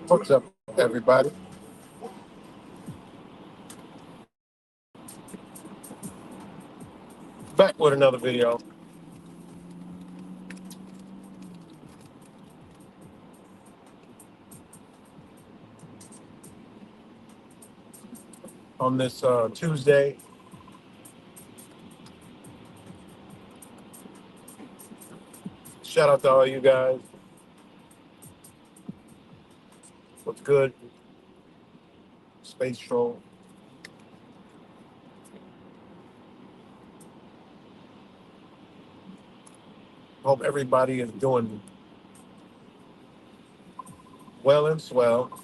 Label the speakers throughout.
Speaker 1: What's up, everybody? Back with another video on this Tuesday. Shout out to all you guys. What's good? Space Troll. Hope everybody is doing well and swell,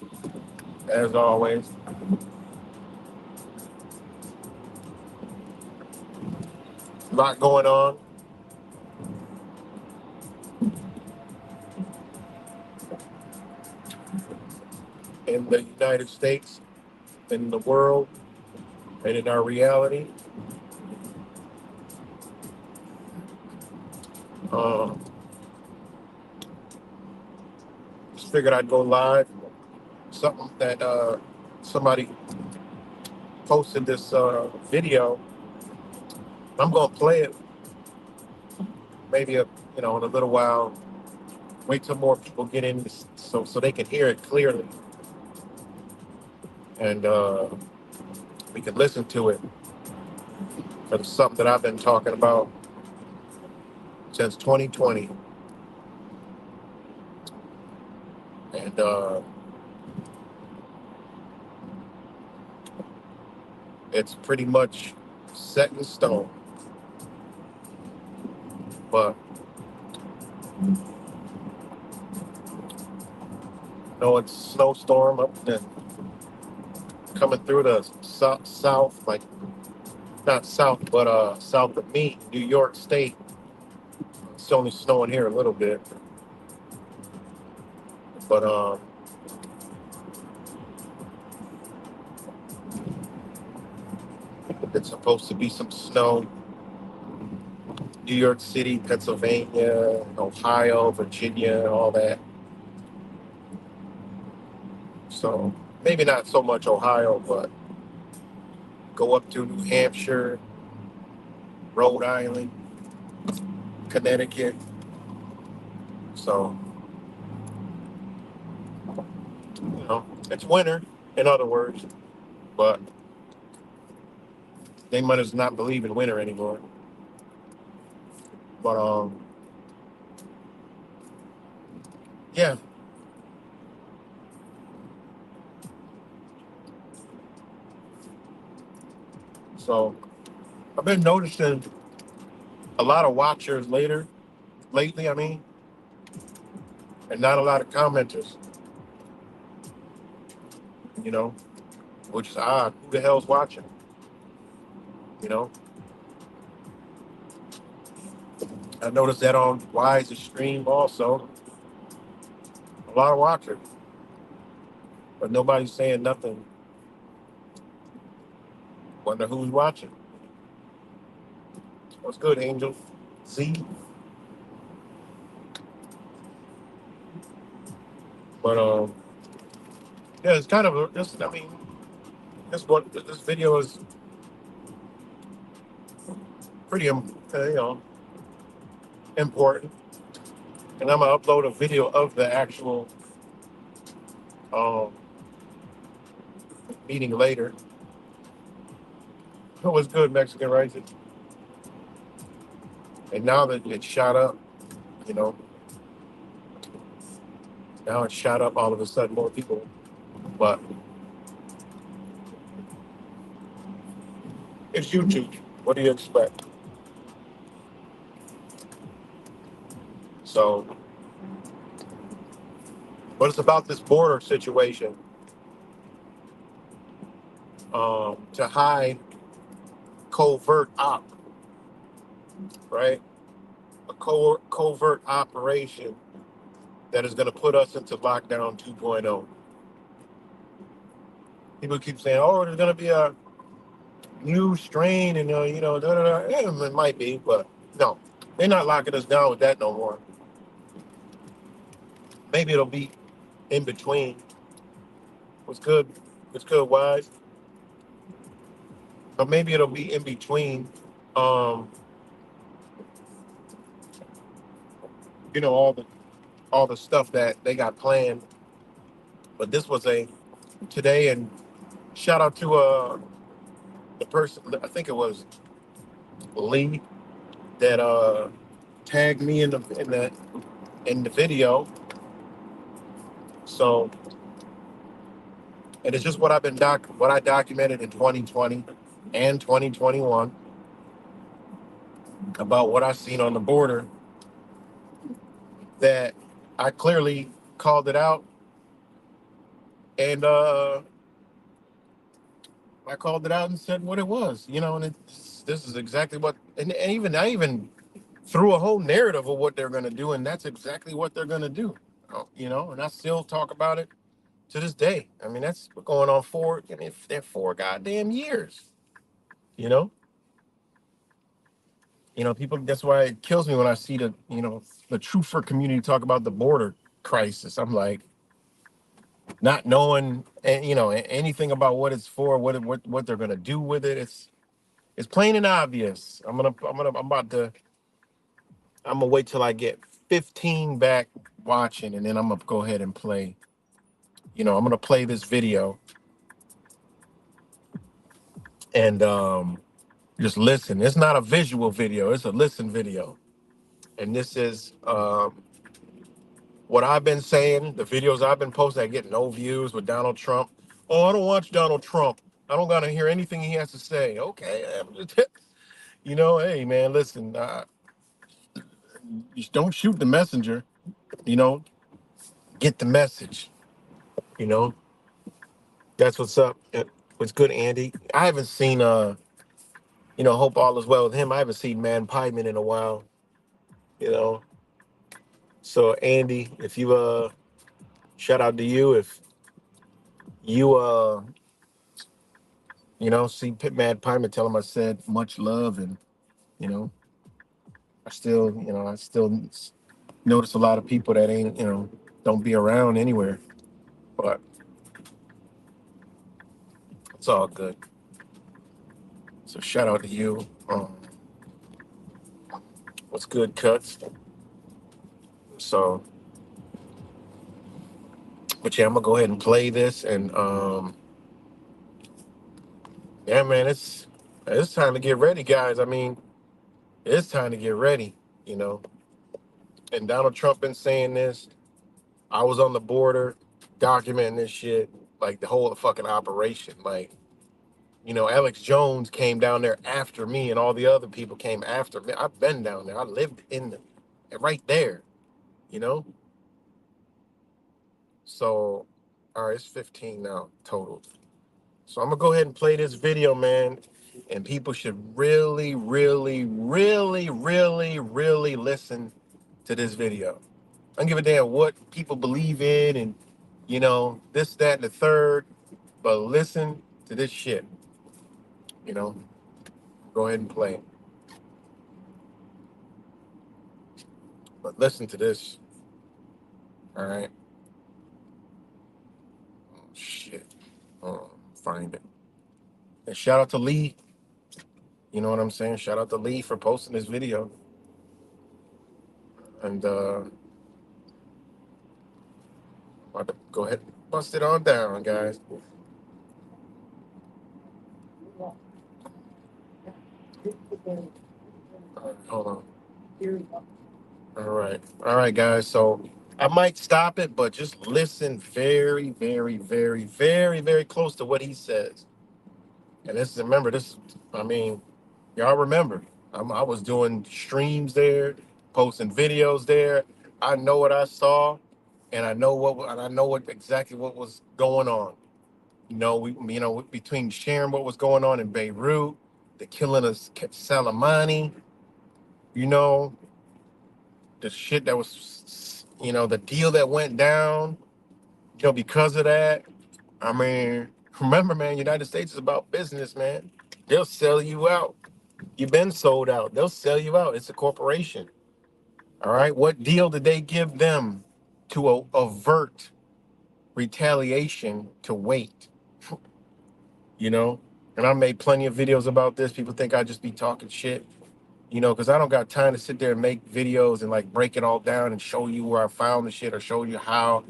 Speaker 1: as always. A lot going on. In the United States, in the world, and in our reality. Uh, just figured I'd go live. Something that somebody posted this video. I'm gonna play it maybe in a little while. Wait till more people get in, so they can hear it clearly, and we can listen to it. It's something that I've been talking about since 2020, and It's pretty much set in stone. But no, it's snowstorm up and coming through the south, like not south, but south of me, New York State. It's only snowing here a little bit, but it's supposed to be some snow. New York City, Pennsylvania, Ohio, Virginia, all that. So maybe not so much Ohio, but go up to New Hampshire, Rhode Island, Connecticut. So, it's winter, in other words, but they might as not believe in winter anymore. But yeah. So I've been noticing a lot of watchers lately. I mean, and not a lot of commenters. You know, which is odd. Who the hell's watching? You know, I noticed that on Wise Stream also. A lot of watchers, but nobody's saying nothing. Wonder who's watching. What's good, Angel? Z. But yeah, it's kind of just. I mean, this video is pretty, important, and I'm gonna upload a video of the actual um meeting later. It was good, Mexican rice, and now that it shot up, you know, now it's shot up all of a sudden, more people. But it's YouTube. What do you expect? So, but it's about this border situation, to hide covert op, right? A covert operation that is going to put us into lockdown 2.0. People keep saying, "Oh, there's going to be a new strain," and da, da, da. Yeah, it might be, but no, they're not locking us down with that no more. Maybe it'll be in between. What's good? What's good, Wise? But maybe it'll be in between. Um, all the stuff that they got planned. But this was a today, and shout out to the person. I think it was Lee that tagged me in the video. So, and it's just what I documented in 2020 and 2021 about what I seen on the border, that I clearly called it out, and I called it out and said what it was, and this is exactly what, and even I even threw a whole narrative of what they're going to do, and that's exactly what they're going to do, and I still talk about it to this day. I mean, that's going on they're 4 goddamn years, you know. People. That's why it kills me when I see the truther community talk about the border crisis. I'm like, not knowing, anything about what it's for, what they're gonna do with it. It's plain and obvious. I'm gonna wait till I get 15 back watching, and then I'm gonna go ahead and play. I'm gonna play this video and just listen. It's not a visual video; it's a listen video. And this is what I've been saying. The videos I've been posting that get no views with Donald Trump. Oh, I don't watch Donald Trump. I don't gotta hear anything he has to say. Okay, you know, hey man, listen, you don't shoot the messenger. You know, get the message. You know, that's what's up. What's good, Andy? I haven't seen you know, hope all is well with him. I haven't seen Man Pieman in a while. You know, so Andy, if you shout out to you if you you know, see Mad Pieman, tell him I said much love, and you know, I still notice a lot of people that ain't, you know, don't be around anywhere, but it's all good. So shout out to you. What's good, Cuts? So, but yeah, I'm gonna go ahead and play this, and yeah, man, it's time to get ready, guys. I mean, it's time to get ready, you know. And Donald Trump been saying this. I was on the border documenting this shit, like the whole fucking operation. Like, you know, Alex Jones came down there after me, and all the other people came after me. I've been down there. I lived in the right there, you know. So, all right, it's 15 now total. So I'm gonna go ahead and play this video, man. And people should really, really, really, really, really listen to this video. I don't give a damn what people believe in and, you know, this, that, and the third. But listen to this shit. You know, go ahead and play it. But listen to this. All right. Oh, shit. Find it. And shout out to Lee. You know what I'm saying? Shout out to Lee for posting this video. And about to go ahead and bust it on down, guys. All right, hold on. All right, guys. So I might stop it, but just listen very, very, very, very, very close to what he says. And this, remember, this. I mean, y'all remember? I was doing streams there, posting videos there. I know what I saw, and I know what exactly what was going on. You know, you know, between sharing what was going on in Beirut, the killing of Soleimani, you know, the shit that was, you know, the deal that went down, you know, because of that. I mean, remember, man, United States is about business, man. They'll sell you out. You've been sold out. They'll sell you out. It's a corporation. All right. What deal did they give them to avert retaliation to wait? You know, and I made plenty of videos about this. People think I just be talking shit, you know, because I don't got time to sit there and make videos and like break it all down and show you where I found the shit or show you how,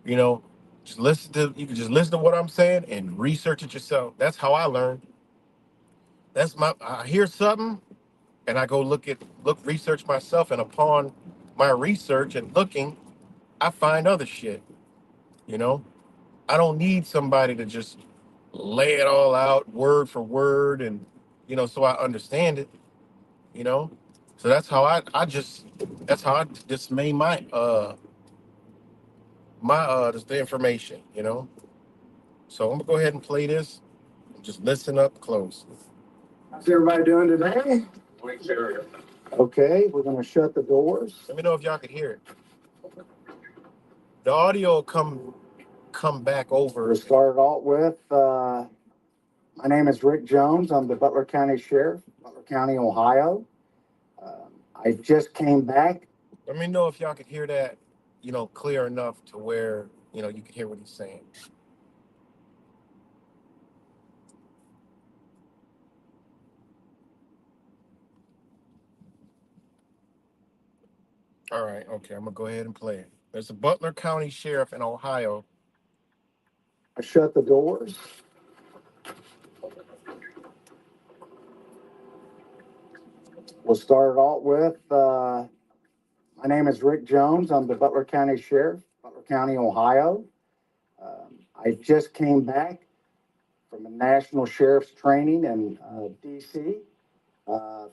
Speaker 1: you know. Just listen to you can just listen to what I'm saying and research it yourself. That's how I learn. That's my I hear something and I go look research myself, and upon my research and looking, I find other shit, you know. I don't need somebody to just lay it all out word for word and, you know, so I understand it, you know. So that's how I just made my just the information, you know. So I'm gonna go ahead and play this. Just listen up close. How's everybody doing today? Okay, we're gonna shut the doors. Let me know if y'all can hear it. The audio will come back over. We'll start out with my name is Rick Jones. I'm the Butler County Sheriff, Butler County, Ohio. I just came back. Let me know if y'all could hear that, you know, clear enough to where, you know, you can hear what he's saying. All right, okay, I'm gonna go ahead and play it. There's a Butler County Sheriff in Ohio. I shut the doors. We'll start out with my name is Rick Jones. I'm the Butler County Sheriff, Butler County, Ohio. I just came back
Speaker 2: from a national sheriff's training in D.C. Uh,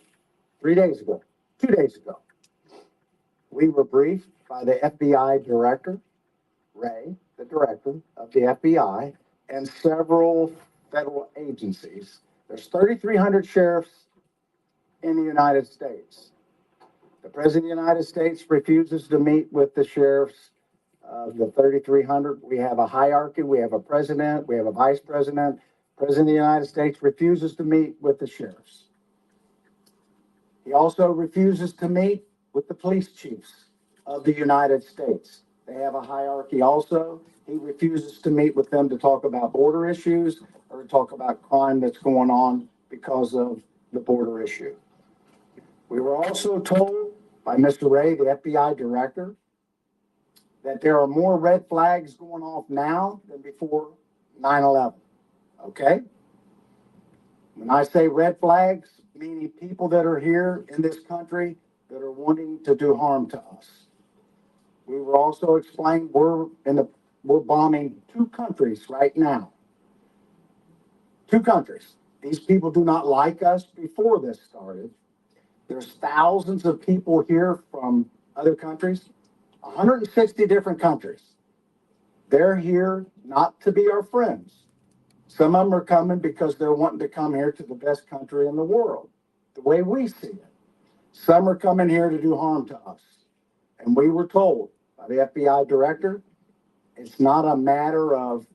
Speaker 2: 3 days ago, 2 days ago. We were briefed by the FBI director, Ray, the director of the FBI, and several federal agencies. There's 3,300 sheriffs in the United States. The President of the United States refuses to meet with the sheriffs of the 3,300. We have a hierarchy. We have a president. We have a vice president. President of the United States refuses to meet with the sheriffs. He also refuses to meet with the police chiefs of the United States. They have a hierarchy also. He refuses to meet with them to talk about border issues or to talk about crime that's going on because of the border issue. We were also told by Mr. Ray, the FBI director, that there are more red flags going off now than before 9/11. Okay? When I say red flags, meaning people that are here in this country that are wanting to do harm to us. We were also explained we're bombing 2 countries right now. 2 countries. These people do not like us before this started. There's thousands of people here from other countries, 160 different countries. They're here not to be our friends. Some of them are coming because they're wanting to come here to the best country in the world, the way we see it. Some are coming here to do harm to us. And we were told by the FBI director, it's not a matter of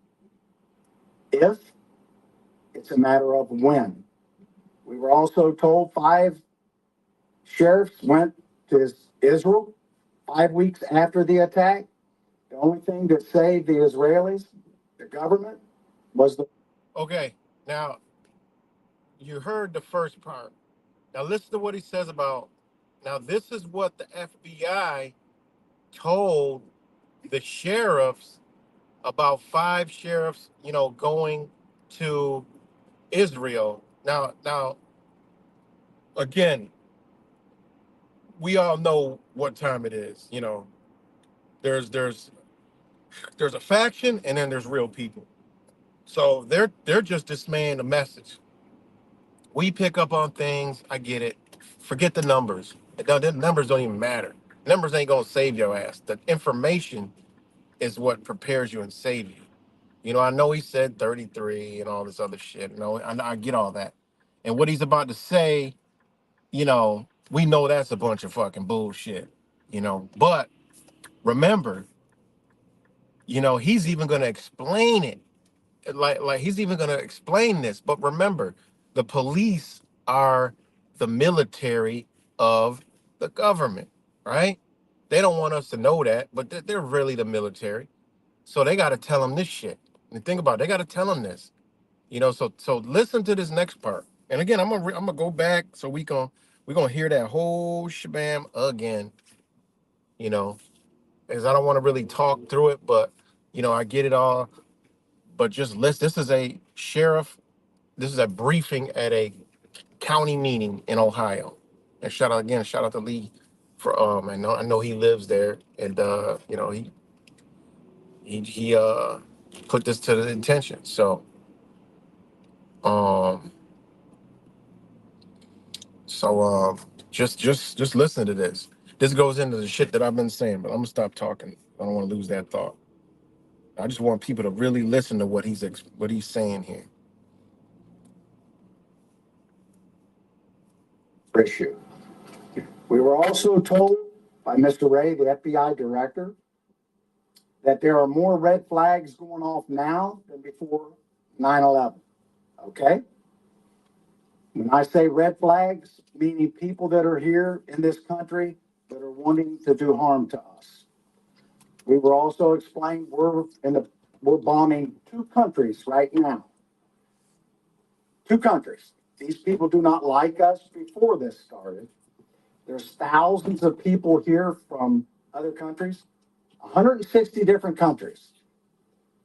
Speaker 2: if, it's a matter of when. We were also told 5 sheriffs went to Israel 5 weeks after the attack. The only thing that saved the Israelis, the government, was the...
Speaker 1: Okay, now you heard the first part. Now listen to what he says about. Now this is what the FBI told the sheriffs about 5 sheriffs, going to Israel. Now, again, we all know what time it is. There's a faction, and then there's real people. So they're just dismaying the message. We pick up on things. I get it. Forget the numbers. The numbers don't even matter. Numbers ain't gonna save your ass. The information is what prepares you and save you. I know he said 33 and all this other shit. I get all that. And what he's about to say, we know that's a bunch of fucking bullshit. But remember, he's even gonna explain it. Like he's even gonna explain this. But remember, the police are the military of the government, right? They don't want us to know that, but they're really the military. So they got to tell them this shit. And think about it, they got to tell them this. So listen to this next part. And again, I'm gonna go back so we're gonna hear that whole shabam again. Because I don't want to really talk through it, but I get it all. But just listen. This is a sheriff. This is a briefing at a county meeting in Ohio. And shout out to Lee for I know he lives there, and he put this to the intention. So um just listen to this. This goes into the shit that I've been saying, but I'm gonna stop talking. I don't want to lose that thought. I just want people to really listen to what he's saying here.
Speaker 2: issue. We were also told by Mr. Ray, the FBI director, that there are more red flags going off now than before 9/11. Okay? When I say red flags, meaning people that are here in this country that are wanting to do harm to us. We were also explained we're bombing 2 countries right now. 2 countries. These people do not like us before this started. There's thousands of people here from other countries, 160 different countries.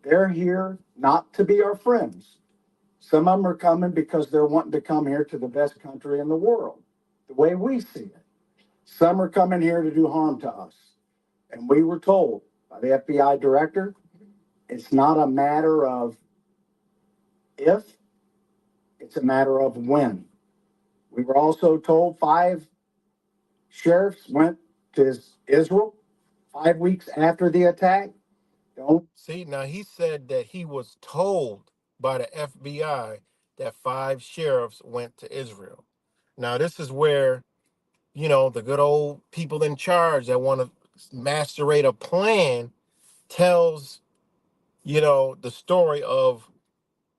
Speaker 2: They're here not to be our friends. Some of them are coming because they're wanting to come here to the best country in the world, the way we see it. Some are coming here to do harm to us. And we were told by the FBI director, it's not a matter of if, it's a matter of when. We were also told 5 sheriffs went to Israel 5 weeks after the attack. Don't
Speaker 1: See, now he said that he was told by the FBI that 5 sheriffs went to Israel. Now, this is where, the good old people in charge that want to masterate a plan tells, the story of,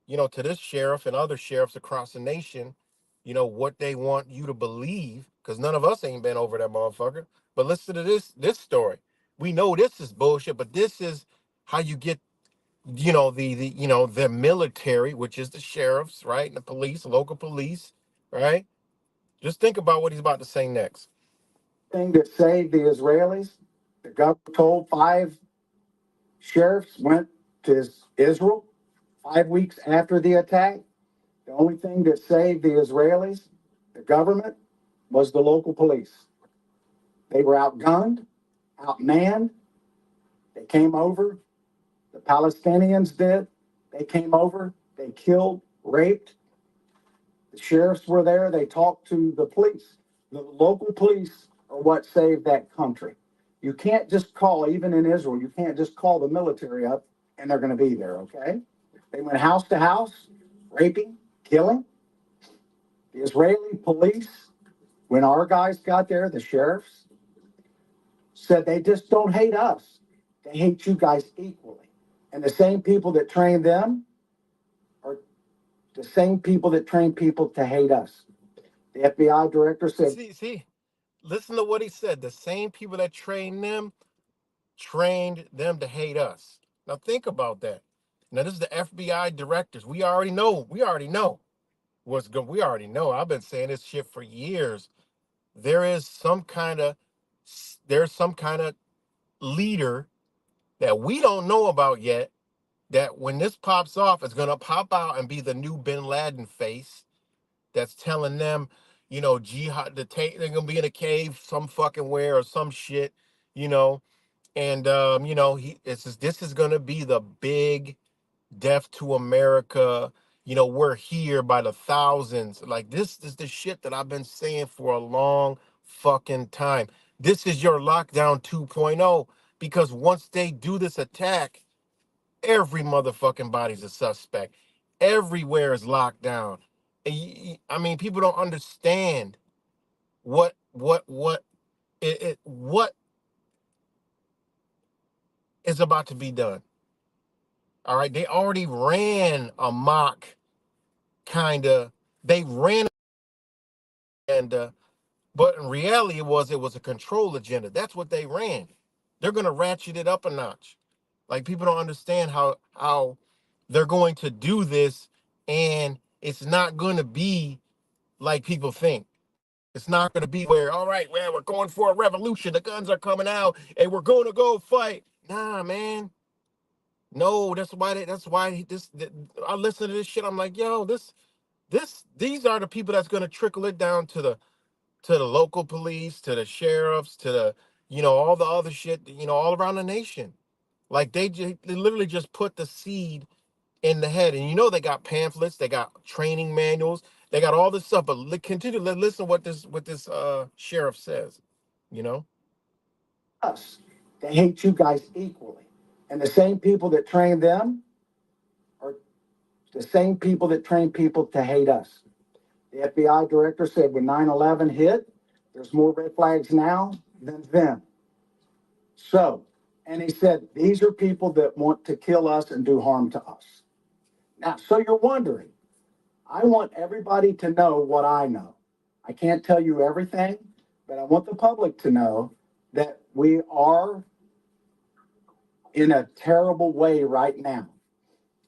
Speaker 1: to this sheriff and other sheriffs across the nation, what they want you to believe, because none of us ain't been over that motherfucker. But listen to this story. We know this is bullshit, but this is how you get, the military, which is the sheriffs, right? And the police, local police, right? Just think about what he's about to say next.
Speaker 2: thing that saved the Israelis. The government told 5 sheriffs went to Israel 5 weeks after the attack. The only thing that saved the Israelis, the government, was the local police. They were outgunned, outmanned. They came over. The Palestinians did. They came over. They killed, raped. The sheriffs were there. They talked to the police. The local police are what saved that country. You can't just call, even in Israel, you can't just call the military up and they're going to be there, okay? They went house to house, raping, killing. The Israeli police, when our guys got there, the sheriffs, said they just don't hate us. They hate you guys equally. And the same people that train them are the same people that train people to hate us. The FBI director said,
Speaker 1: See, listen to what he said. The same people that trained them to hate us. Now think about that. Now this is the FBI directors. We already know. What's good. We already know. I've been saying this shit for years. There is some kind of there's some kind of leader that we don't know about yet, that when this pops off, it's gonna pop out and be the new Bin Laden face that's telling them, jihad to take. They're gonna be in a cave, some fucking where or some shit, you know. And this is gonna be the big death to America. We're here by the thousands. Like, this is the shit that I've been saying for a long fucking time. This is your lockdown 2.0, because once they do this attack, every motherfucking body's a suspect. Everywhere is locked down. I mean, people don't understand what is about to be done. All right, they already ran a mock kind of. They ran agenda, but in reality, it was a control agenda. That's what they ran. They're gonna ratchet it up a notch. Like, people don't understand how they're going to do this, and it's not going to be like people think. It's not going to be where, all right, well, we're going for a revolution. The guns are coming out, and we're going to go fight. Nah, man. No, that's why I listen to this shit. I'm like, yo, these are the people that's going to trickle it down to the local police, to the sheriffs, to the, all the other shit, all around the nation. Like, they literally just put the seed in the head. And they got pamphlets, they got training manuals, they got all this stuff. But continue to listen what this sheriff says. You know,
Speaker 2: us. They hate you guys equally. And the same people that train them are the same people that train people to hate us. The FBI director said when 9/11 hit, there's more red flags now than then. So, and he said, these are people that want to kill us and do harm to us. Now, so you're wondering, I want everybody to know what I know. I can't tell you everything, but I want the public to know that we are in a terrible way right now.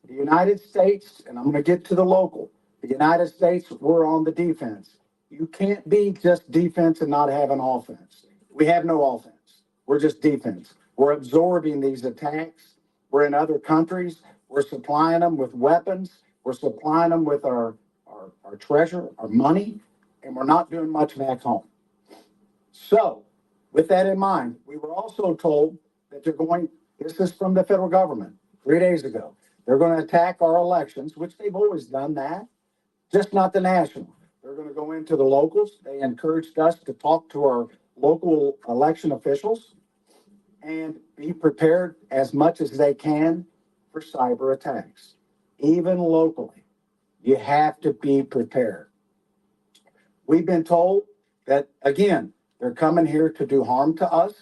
Speaker 2: The United States, and I'm going to get to the local, the United States, we're on the defense. You can't be just defense and not have an offense. We have no offense. We're just defense. We're absorbing these attacks. We're in other countries. We're supplying them with weapons. We're supplying them with our treasure, our money, and we're not doing much back home. So, with that in mind, we were also told that this is from the federal government 3 days ago, They're going to attack our elections, which they've always done that, just not the national. They're going to go into the locals. They encouraged us to talk to our local election officials and be prepared as much as they can for cyber attacks. Even locally, you have to be prepared. We've been told that, again, they're coming here to do harm to us.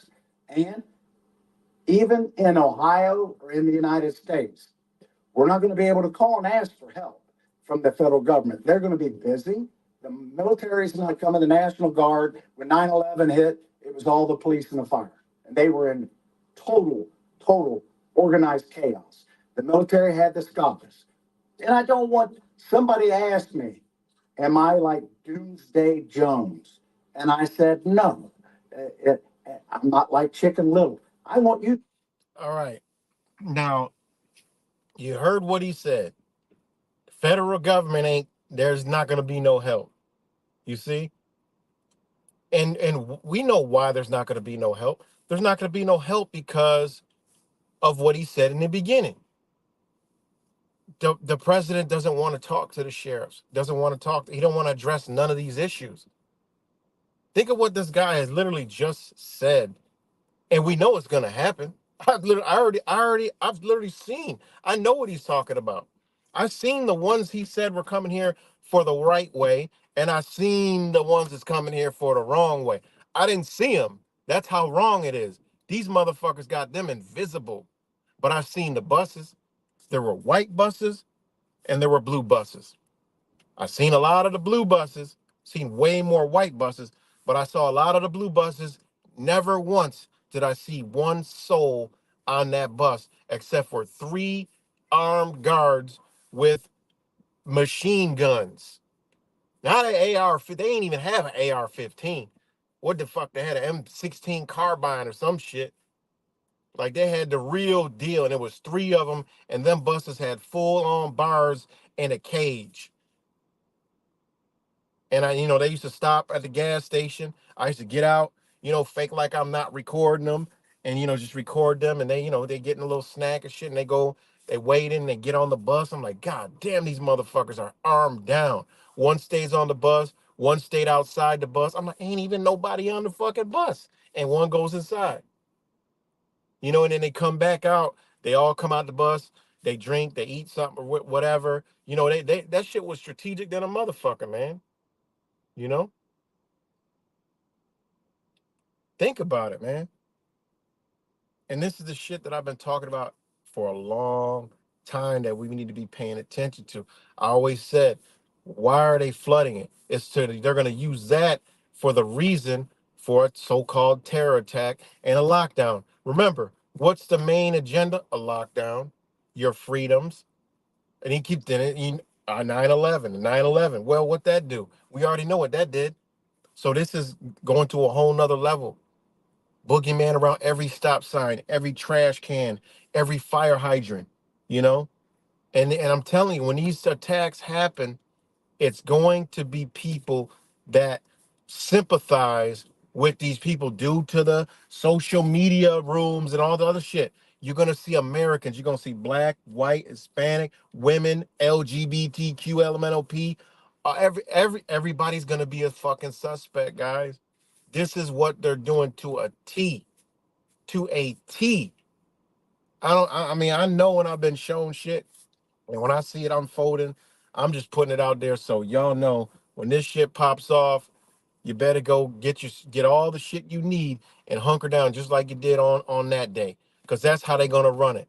Speaker 2: And even in Ohio or in the United States, we're not going to be able to call and ask for help from the federal government. They're going to be busy. The military's not coming, the National Guard. When 9/11 hit, it was all the police and the fire. And they were in total organized chaos. The military had to stop us. And I don't want somebody to ask me, am I like Doomsday Jones? And I said, no, I'm not like Chicken Little. I want you.
Speaker 1: All right. Now, you heard what he said. Federal government ain't, there's not going to be no help. You see? And we know why there's not going to be no help. There's not going to be no help because of what he said in the beginning. The president doesn't want to talk to the sheriffs, doesn't want to talk. He don't want to address none of these issues. Think of what this guy has literally just said, and we know it's going to happen. I've literally seen. I know what he's talking about. I've seen the ones he said were coming here for the right way, and I've seen the ones that's coming here for the wrong way. I didn't see them. That's how wrong it is. These motherfuckers got them invisible. But I've seen the buses. There were white buses and there were blue buses. I've seen a lot of the blue buses, seen way more white buses, but I saw a lot of the blue buses. Never once did I see one soul on that bus except for three armed guards with machine guns. Not an AR, they ain't even have an AR-15. What the fuck? They had an M16 carbine or some shit. Like they had the real deal, and it was three of them, and them buses had full-on bars and a cage. And they used to stop at the gas station. I used to get out, fake like I'm not recording them, and just record them. And they getting a little snack and shit, and they wait in, they get on the bus. I'm like, God damn, these motherfuckers are armed down. One stays on the bus, one stayed outside the bus. I'm like, ain't even nobody on the fucking bus, and one goes inside. And then they come back out. They all come out the bus. They drink, they eat something or whatever. They that shit was strategic than a motherfucker, man. You know, think about it, man. And this is the shit that I've been talking about for a long time that we need to be paying attention to. I always said, why are they flooding it? They're going to use that for the reason for a so-called terror attack and a lockdown. Remember, what's the main agenda? A lockdown, your freedoms. And he keeps doing it. 9/11, 9/11. Well, what that do? We already know what that did. So this is going to a whole nother level. Boogeyman around every stop sign, every trash can, every fire hydrant, you know? And I'm telling you, when these attacks happen, it's going to be people that sympathize with these people due to the social media rooms and all the other shit. You're gonna see Americans, you're gonna see black, white, Hispanic, women, LGBTQ, LMNOP. Everybody's gonna be a fucking suspect, guys. This is what they're doing to a T. To a T. I mean, I know when I've been shown shit, and when I see it unfolding, I'm just putting it out there so y'all know when this shit pops off, you better go get all the shit you need and hunker down just like you did on that day. Because that's how they're gonna run it.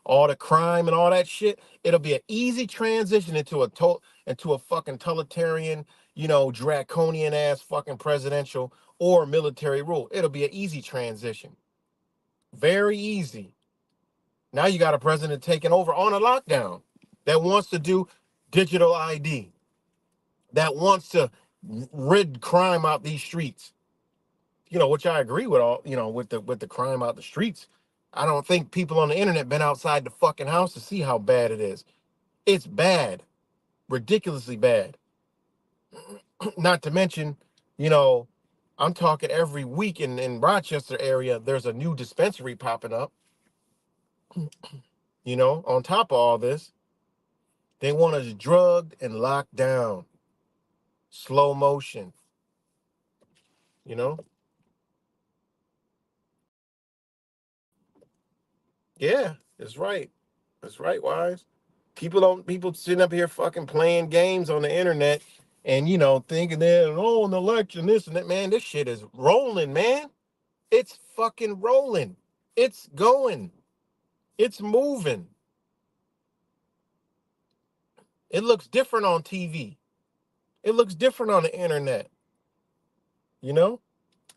Speaker 1: All the crime and all that shit, it'll be an easy transition into a fucking totalitarian, draconian ass fucking presidential or military rule. It'll be an easy transition. Very easy. Now you got a president taking over on a lockdown that wants to do digital ID, that wants to rid crime out these streets. Which I agree with with the crime out the streets. I don't think people on the internet been outside the fucking house to see how bad it is. It's bad, ridiculously bad. Not to mention, you know, I'm talking every week in Rochester area, there's a new dispensary popping up. On top of all this, they want us drugged and locked down, slow motion, you know? Yeah, that's right. That's right, Wise. People sitting up here fucking playing games on the internet and, thinking that, oh, an election, this and that. Man, this shit is rolling, man. It's fucking rolling. It's going. It's moving. It looks different on TV. It looks different on the internet, you know?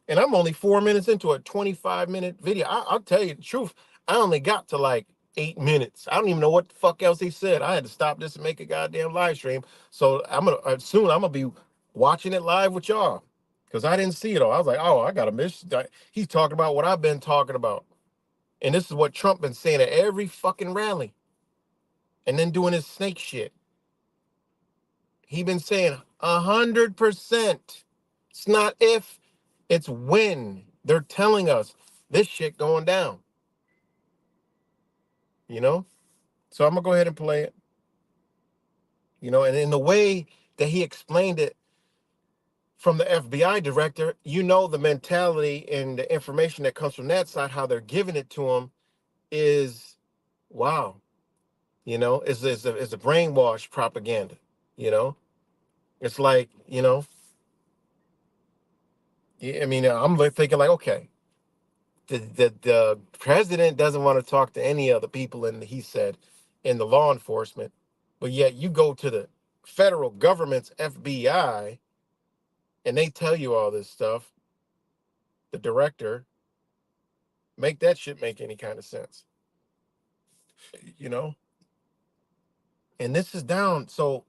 Speaker 1: And I'm only 4 minutes into a 25-minute video. I'll tell you the truth. I only got to like 8 minutes. I don't even know what the fuck else he said. I had to stop this and make a goddamn live stream. So I'm gonna be watching it live with y'all because I didn't see it all. I was like, oh, I gotta miss. He's talking about what I've been talking about, and this is what Trump been saying at every fucking rally, and then doing his snake shit. He been saying 100%. It's not if, it's when. They're telling us this shit going down. You know? So I'm gonna go ahead and play it. And in the way that he explained it from the FBI director, the mentality and the information that comes from that side, how they're giving it to him is wow. It's a brainwash propaganda. You know, it's like, I mean, I'm thinking like, okay, the president doesn't want to talk to any other people, and he said, in the law enforcement, but yet you go to the federal government's FBI and they tell you all this stuff. The director, make that shit make any kind of sense, you know? And this is down. So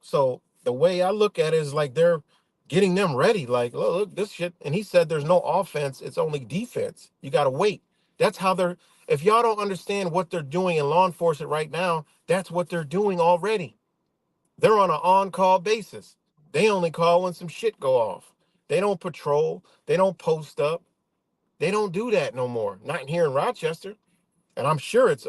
Speaker 1: the way I look at it is like they're getting them ready. Like, look, this shit. And he said there's no offense, it's only defense. You gotta wait. That's how they're if y'all don't understand what they're doing in law enforcement right now, that's what they're doing already. They're on an on-call basis. They only call when some shit go off. They don't patrol, they don't post up, they don't do that no more. Not here in Rochester. And I'm sure it's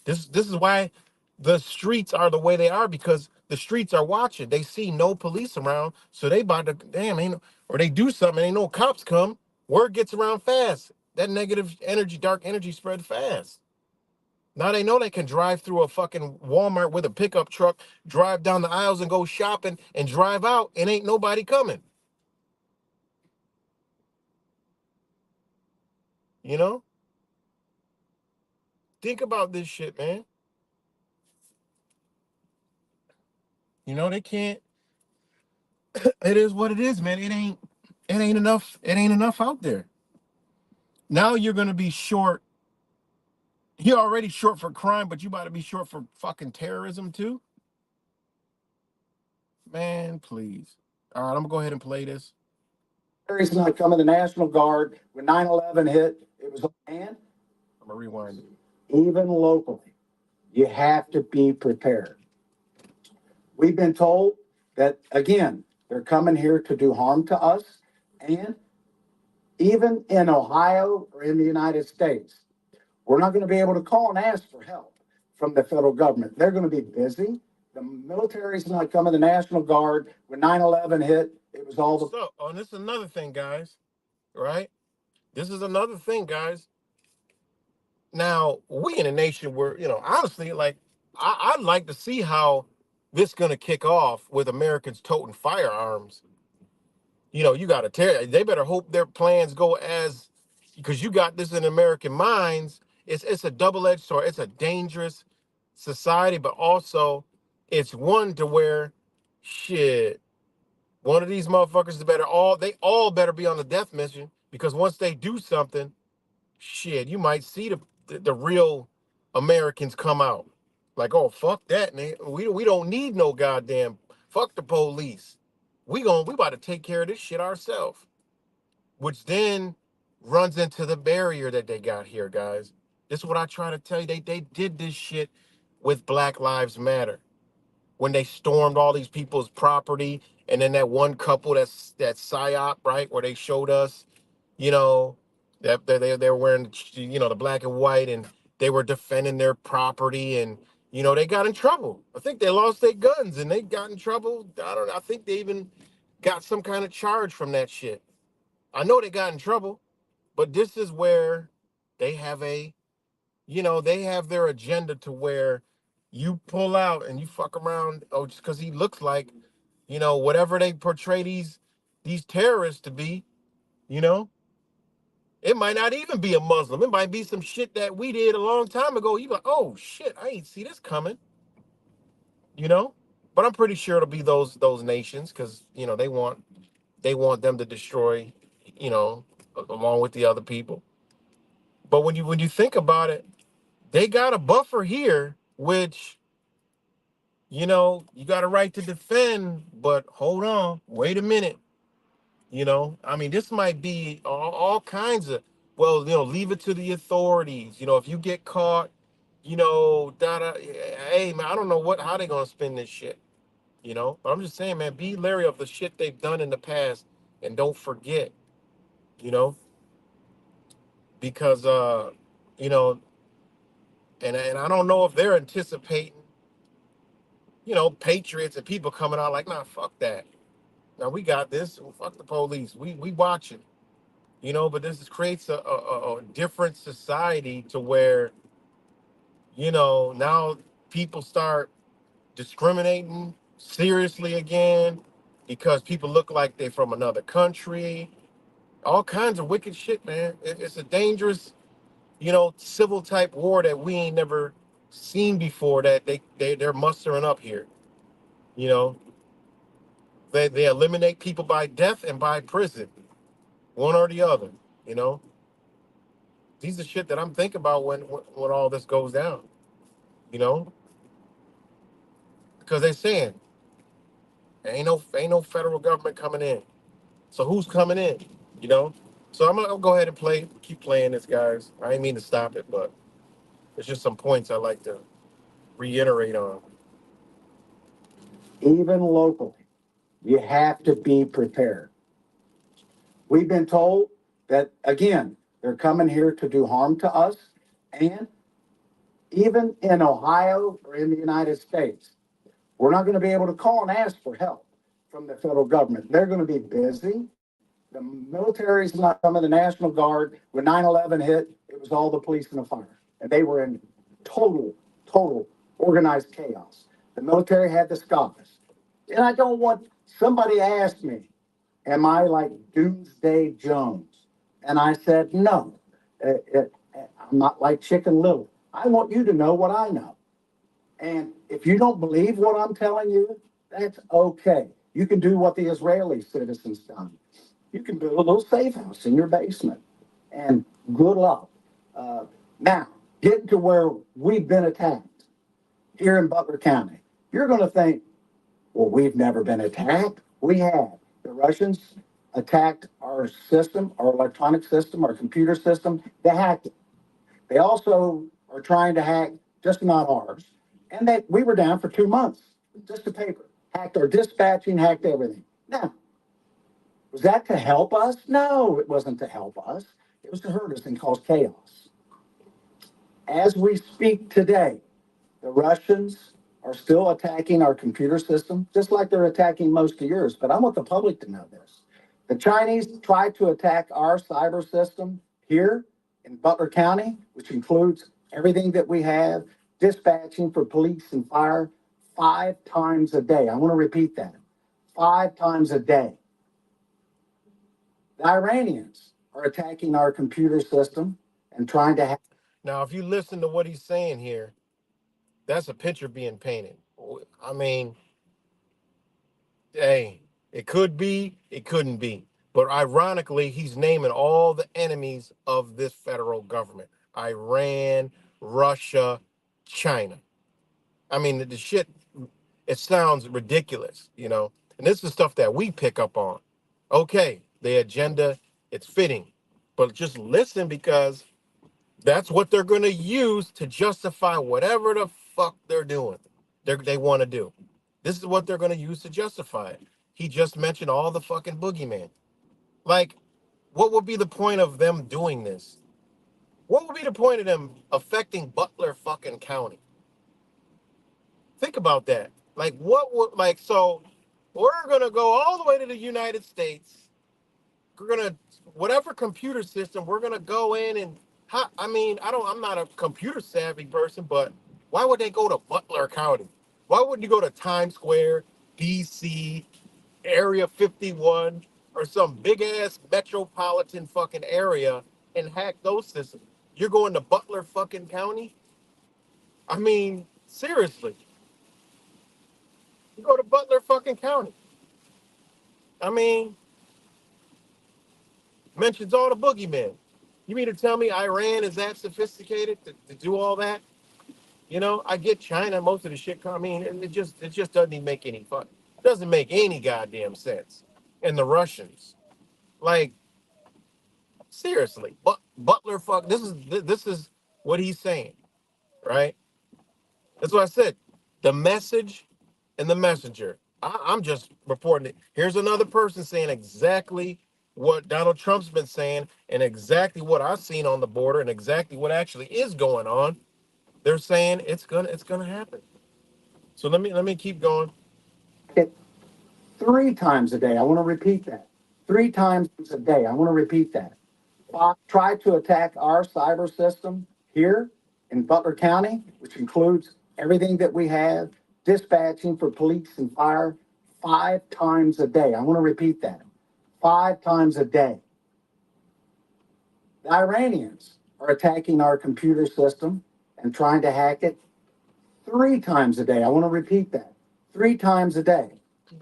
Speaker 1: this is why the streets are the way they are, because the streets are watching. They see no police around, so they about to or they do something, ain't no cops come. Word gets around fast. That negative energy, dark energy spread fast. Now they know they can drive through a fucking Walmart with a pickup truck, drive down the aisles and go shopping and drive out, and ain't nobody coming. You know? Think about this shit, man. They can't. It is what it is, man. It ain't enough. It ain't enough out there. Now you're gonna be short. You're already short for crime, but you about to be short for fucking terrorism too? Man, please. All right, I'm gonna go ahead and play this.
Speaker 2: The reason I come in the National Guard when 9/11 hit, it was and
Speaker 1: I'm gonna rewind it.
Speaker 2: Even locally, you have to be prepared. We've been told that again, they're coming here to do harm to us, and even in Ohio or in the United States, we're not going to be able to call and ask for help from the federal government. They're going to be busy. The military's not coming, the National Guard. When 9/11 hit, it was all the.
Speaker 1: So, this is another thing, guys, right? This is another thing, guys. Now, we in a nation where, honestly, like, I'd like to see how this going to kick off with Americans toting firearms. You got to they better hope their plans go as, because you got this in American minds. It's a double-edged sword. It's a dangerous society, but also it's one to where, shit, one of these motherfuckers they all better be on the death mission, because once they do something, shit, you might see the real Americans come out. Like, oh, fuck that, man. We don't need no goddamn, fuck the police. We about to take care of this shit ourselves. Which then runs into the barrier that they got here, guys. This is what I try to tell you. They did this shit with Black Lives Matter when they stormed all these people's property, and then that one couple that psyop, right, where they showed us, you know, that they were wearing, the black and white, and they were defending their property, and They got in trouble. I think they lost their guns and they got in trouble. I don't know. I think they even got some kind of charge from that shit. I know they got in trouble, but this is where they have they have their agenda to where you pull out and you fuck around, oh, just because he looks like, whatever they portray these terrorists to be, you know, it might not even be a Muslim. It might be some shit that we did a long time ago. You like, oh shit, I ain't see this coming, you know. But I'm pretty sure it'll be those nations because they want them to destroy, you know, along with the other people. But when you think about it, they got a buffer here, which you got a right to defend. But hold on, wait a minute. I mean, this might be all kinds of. Well, leave it to the authorities. If you get caught, hey man, I don't know how they gonna spin this shit. But I'm just saying, man, be leery of the shit they've done in the past, and don't forget, you know, because you know, and I don't know if they're anticipating, patriots and people coming out like, nah, fuck that. Now we got this. Well, fuck the police. We watching. But this creates a different society to where now people start discriminating seriously again because people look like they're from another country. All kinds of wicked shit, man. It's a dangerous, civil type war that we ain't never seen before, that they're mustering up here. You know, they eliminate people by death and by prison, one or the other. You know, these are shit that I'm thinking about when all this goes down. You know, because they're saying ain't no federal government coming in. So who's coming in? You know. So I'm gonna go ahead and keep playing this, guys. I ain't mean to stop it, but it's just some points I like to reiterate on.
Speaker 2: Even locally, you have to be prepared. We've been told that, again, they're coming here to do harm to us. And even in Ohio or in the United States, we're not going to be able to call and ask for help from the federal government. They're going to be busy. The military is not coming, the National Guard. When 9/11 hit, it was all the police and the fire. And they were in total organized chaos. The military had the scholars. And I don't want somebody asked me, am I like Doomsday Jones? And I said, no, I'm not like Chicken Little. I want you to know what I know. And if you don't believe what I'm telling you, that's okay. You can do what the Israeli citizens done. You can build a little safe house in your basement, and good luck. Uh, Now, getting to where we've been attacked here in Butler County, you're going to think, well, we've never been attacked. We have. The Russians attacked our system, our electronic system, our computer system. They hacked it. They also are trying to hack just not ours. And we were down for 2 months, just the paper. Hacked our dispatching, hacked everything. Now, was that to help us? No, it wasn't to help us. It was to hurt us and cause chaos. As we speak today, the Russians are still attacking our computer system, just like they're attacking most of yours. But I want the public to know this. The Chinese tried to attack our cyber system here in Butler County, which includes everything that we have, dispatching for police and fire, 5 times a day. I want to repeat that 5 times a day. The Iranians are attacking our computer system and trying to hack.
Speaker 1: Now, if you listen to what he's saying here, that's a picture being painted. I mean, hey, it could be, it couldn't be. But ironically, he's naming all the enemies of this federal government: Iran, Russia, China. I mean, the shit, it sounds ridiculous. And this is stuff that we pick up on. Okay, the agenda, it's fitting. But just listen, because that's what they're going to use to justify whatever the fuck they're doing. They want to do. This is what they're going to use to justify it. He just mentioned all the fucking boogeyman. Like, what would be the point of them doing this? What would be the point of them affecting Butler fucking County? Think about that. Like, what would, like, so we're going to go all the way to the United States. We're going to, whatever computer system, we're going to go in and, I mean, I'm not a computer savvy person, but why would they go to Butler County? Why wouldn't you go to Times Square, DC, Area 51, or some big ass metropolitan fucking area and hack those systems? You're going to Butler fucking County? I mean, seriously, you go to Butler fucking County. I mean, mentions all the boogeymen. You mean to tell me Iran is that sophisticated to do all that? You know, I get China, most of the shit. I mean, it just doesn't even make any fun. It doesn't make any goddamn sense. And the Russians, like, seriously, Butler fuck. This is what he's saying, right? That's what I said. The message and the messenger. I'm just reporting it. Here's another person saying exactly what Donald Trump's been saying and exactly what I've seen on the border and exactly what actually is going on. They're saying it's gonna happen. So let me keep going.
Speaker 2: It 3 times a day. I want to repeat that. 3 times a day. I want to repeat that. Try to attack our cyber system here in Butler County, which includes everything that we have, dispatching for police and fire 5 times a day. I want to repeat that. 5 times a day. The Iranians are attacking our computer system and trying to hack it 3 times a day. I want to repeat that. 3 times a day.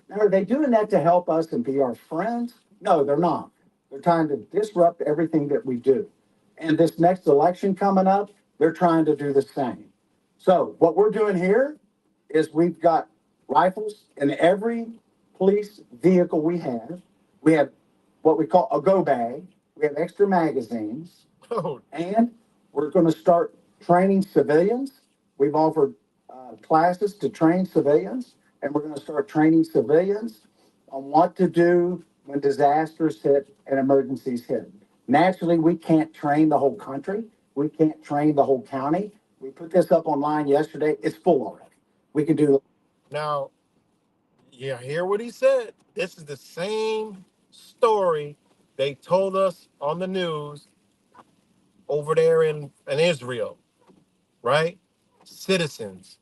Speaker 2: Now, are they doing that to help us and be our friends? No, they're not. They're trying to disrupt everything that we do. And this next election coming up, they're trying to do the same. So, what we're doing here is we've got rifles in every police vehicle we have. We have what we call a go bag. We have extra magazines.
Speaker 1: Oh,
Speaker 2: And we're going to start training civilians. We've offered classes to train civilians, and we're going to start training civilians on what to do when disasters hit and emergencies hit. Naturally, we can't train the whole country. We can't train the whole county. We put this up online yesterday. It's full already. We can do.
Speaker 1: now, yeah, hear what he said. This is the same story they told us on the news over there in Israel, right? Citizens.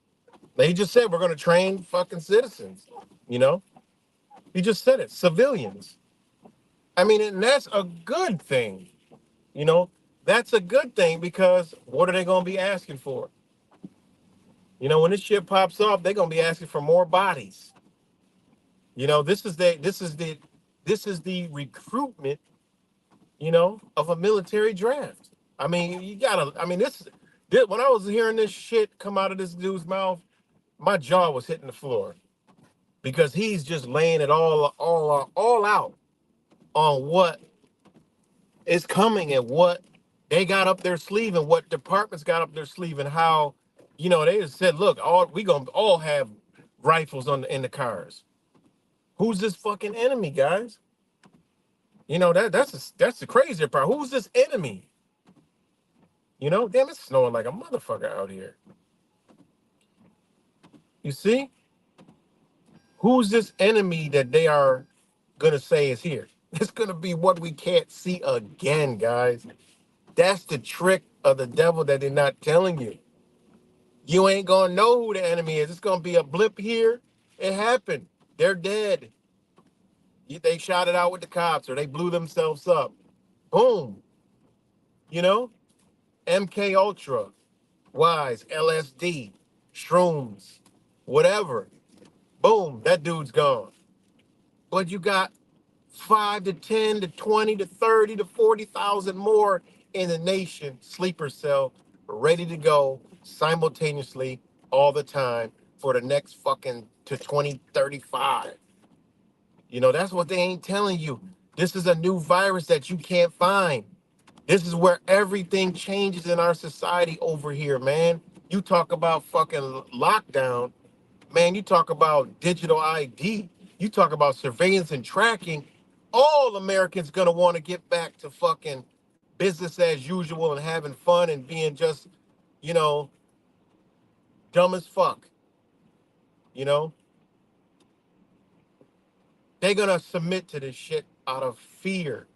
Speaker 1: They just said we're gonna train fucking citizens. You know, he just said it. Civilians. I mean, and that's a good thing. You know, that's a good thing because what are they gonna be asking for? You know, when this shit pops off, they're gonna be asking for more bodies. You know, this is the recruitment, of a military draft. I mean, you gotta. I mean, this when I was hearing this shit come out of this dude's mouth, my jaw was hitting the floor because he's just laying it all out on what is coming and what they got up their sleeve and what departments got up their sleeve and how, they just said, look, all we gonna all have rifles in the cars. Who's this fucking enemy, guys? That's the crazier part. Who's this enemy? Damn, it's snowing like a motherfucker out here. You see? Who's this enemy that they are gonna say is here? It's gonna be what we can't see again, guys. That's the trick of the devil that they're not telling you. You ain't gonna know who the enemy is. It's gonna be a blip here. It happened. They're dead. They shot it out with the cops or they blew themselves up. Boom. You know? MK Ultra, Wise, LSD, shrooms, whatever. Boom, that dude's gone. But you got 5 to 10 to 20 to 30 to 40,000 more in the nation, sleeper cell, ready to go simultaneously all the time for the next fucking to 2035. That's what they ain't telling you. This is a new virus that you can't find. This is where everything changes in our society over here, man. You talk about fucking lockdown, man. You talk about digital ID. You talk about surveillance and tracking. All Americans gonna want to get back to fucking business as usual and having fun and being just, you know, dumb as fuck. You know, they're gonna submit to this shit out of fear.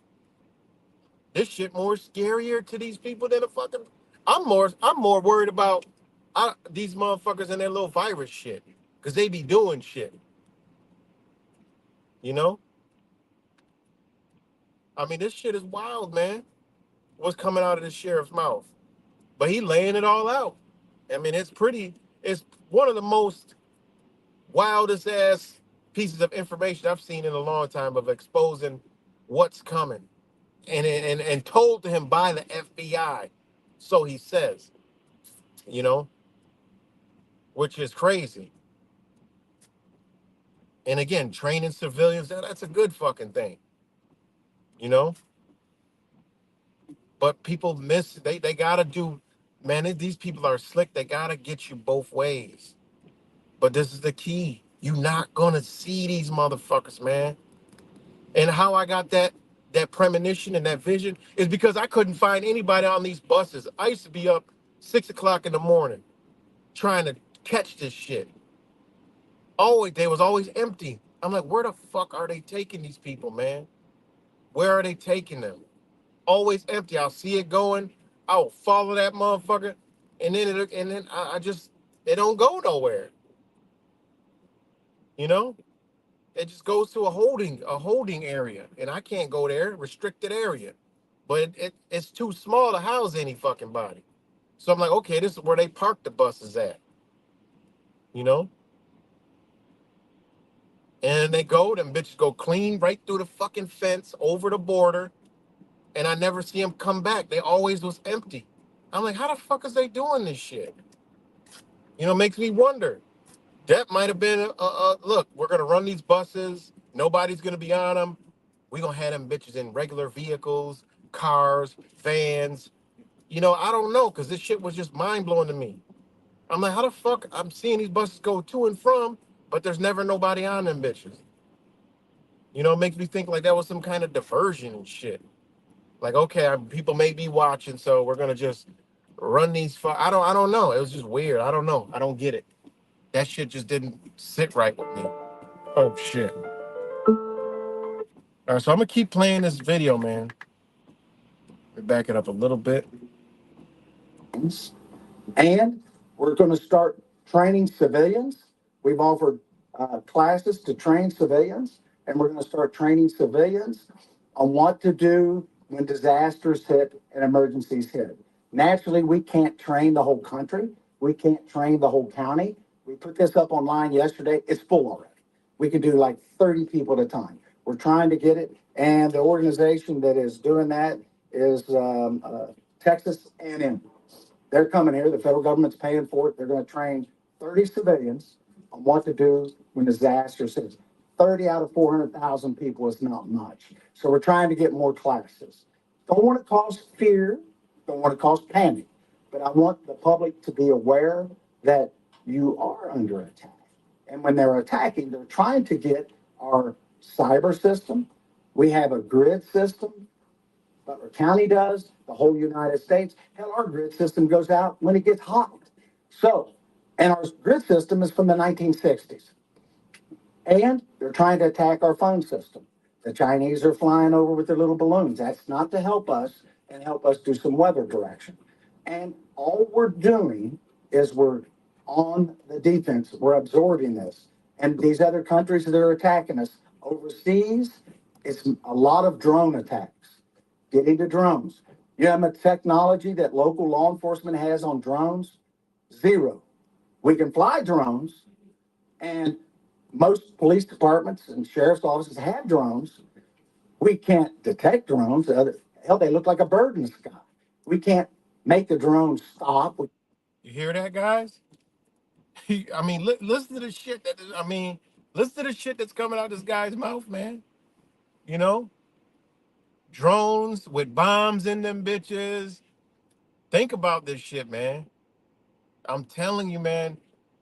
Speaker 1: This shit more scarier to these people than a fucking. I'm more worried about these motherfuckers and their little virus shit, cause they be doing shit. You know, I mean, this shit is wild, man. What's coming out of the sheriff's mouth? But he laying it all out. I mean, it's pretty. It's one of the most wildest ass pieces of information I've seen in a long time of exposing what's coming, and told to him by the FBI. So he says, you know, which is crazy. And again, training civilians, that's a good fucking thing, you know. But people miss. They gotta do. Man, these people are slick. They gotta get you both ways. But this is the key. You're not gonna see these motherfuckers, man. And how I got that premonition and that vision is because I couldn't find anybody on these buses. I used to be up 6 o'clock in the morning trying to catch this shit. Always, they was always empty. I'm like, where the fuck are they taking these people, man? Where are they taking them? Always empty. I'll see it going. I'll follow that motherfucker, and then I just it don't go nowhere. You know, it just goes to a holding area, and I can't go there. Restricted area, but it's too small to house any fucking body. So I'm like, okay, this is where they park the buses at. You know, and they go, them bitches go clean right through the fucking fence over the border, and I never see them come back. They always was empty. I'm like, how the fuck is they doing this shit? You know, makes me wonder. That might have been look, we're gonna run these buses. Nobody's gonna be on them. We gonna have them bitches in regular vehicles, cars, vans. You know, I don't know, cause this shit was just mind blowing to me. I'm like, how the fuck I'm seeing these buses go to and from, but there's never nobody on them bitches. You know, it makes me think like that was some kind of diversion and shit. Like, okay, people may be watching, so we're gonna just run these. I don't know. It was just weird. I don't know. I don't get it. That shit just didn't sit right with me. Oh shit. All right, so I'm gonna keep playing this video, man. Let me back it up a little bit.
Speaker 2: And we're going to start training civilians. We've offered classes to train civilians, and we're going to start training civilians on what to do when disasters hit and emergencies hit. Naturally, we can't train the whole country. We can't train the whole county. We put this up online yesterday. It's full already. We can do like 30 people at a time. We're trying to get it. And the organization that is doing that is Texas A&M. They're coming here. The federal government's paying for it. They're going to train 30 civilians on what to do when disasters hit. 30 out of 400,000 people is not much. So we're trying to get more classes. Don't want to cause fear. Don't want to cause panic. But I want the public to be aware that you are under attack. And when they're attacking, they're trying to get our cyber system. We have a grid system. Butler County does, the whole United States. Hell, our grid system goes out when it gets hot. So, and our grid system is from the 1960s. And they're trying to attack our phone system. The Chinese are flying over with their little balloons. That's not to help us and help us do some weather direction. And all we're doing is we're on the defense. We're absorbing this. And these other countries that are attacking us overseas, it's a lot of drone attacks. Getting to drones. You know how much technology that local law enforcement has on drones? Zero. We can fly drones, and most police departments and sheriff's offices have drones. We can't detect drones. Hell, they look like a bird in the sky. We can't make the drones stop.
Speaker 1: You hear that, guys? I mean, listen to the shit listen to the shit that's coming out of this guy's mouth, man. You know, drones with bombs in them bitches. Think about this shit, man. I'm telling you, man,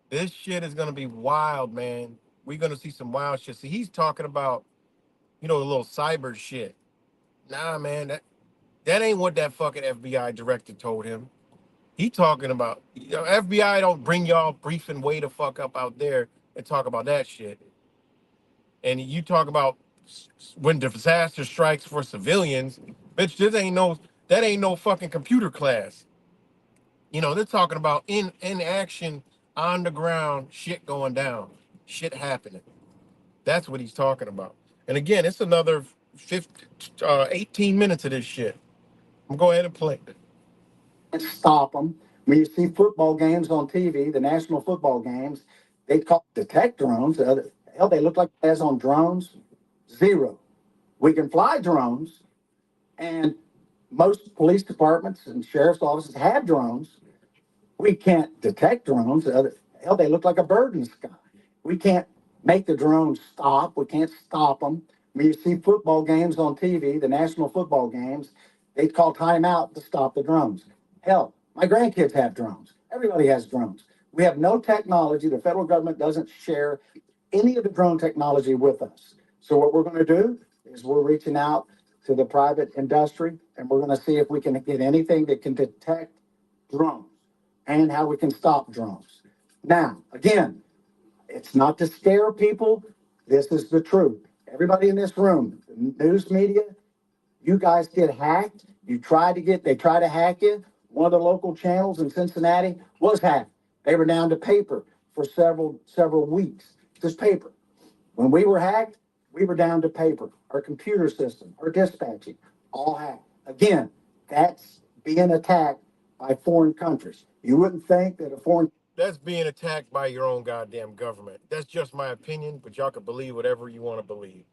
Speaker 1: this shit is gonna be wild, man. We're gonna see some wild shit. See, he's talking about, a little cyber shit. Nah, man, that ain't what that fucking FBI director told him. He talking about, FBI don't bring y'all briefing way the fuck up out there and talk about that shit. And you talk about when disaster strikes for civilians, bitch. That ain't no fucking computer class. They're talking about in action, on the ground, shit going down, shit happening. That's what he's talking about. And again, it's another 18 minutes of this shit. I'm going to go ahead and play it.
Speaker 2: Stop them. When you see football games on TV, the national football games, they call detect drones. Hell, they look like as on drones. Zero. We can fly drones, and most police departments and sheriff's offices have drones. We can't detect drones. Hell, they look like a bird in the sky. We can't make the drones stop. We can't stop them. When you see football games on TV, the national football games, they call timeout to stop the drones. Hell, my grandkids have drones. Everybody has drones. We have no technology. The federal government doesn't share any of the drone technology with us. So what we're going to do is we're reaching out to the private industry, and we're going to see if we can get anything that can detect drones and how we can stop drones. Now, again, it's not to scare people. This is the truth. Everybody in this room, the news media, you guys get hacked. They try to hack you. One of the local channels in Cincinnati was hacked. They were down to paper for several weeks. Just paper. When we were hacked, we were down to paper. Our computer system, our dispatching, all hacked. Again, that's being attacked by foreign countries. You wouldn't think that a foreign
Speaker 1: That's being attacked by your own goddamn government. That's just my opinion, but y'all can believe whatever you want to believe.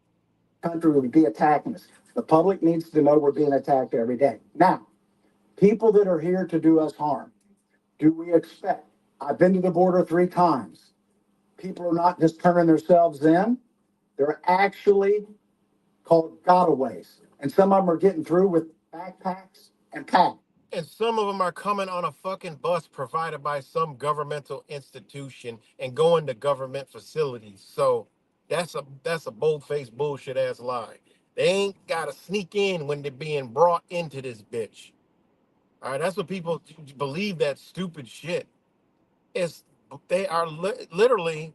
Speaker 2: country would be attacking us. The public needs to know we're being attacked every day. Now, people that are here to do us harm, do we expect? I've been to the border 3 times. People are not just turning themselves in, they're actually called gotaways. And some of them are getting through with backpacks and packs.
Speaker 1: And some of them are coming on a fucking bus provided by some governmental institution and going to government facilities. So that's a bold-faced bullshit ass lie. They ain't gotta sneak in when they're being brought into this bitch. All right, that's what people believe, that stupid shit. It's they are literally.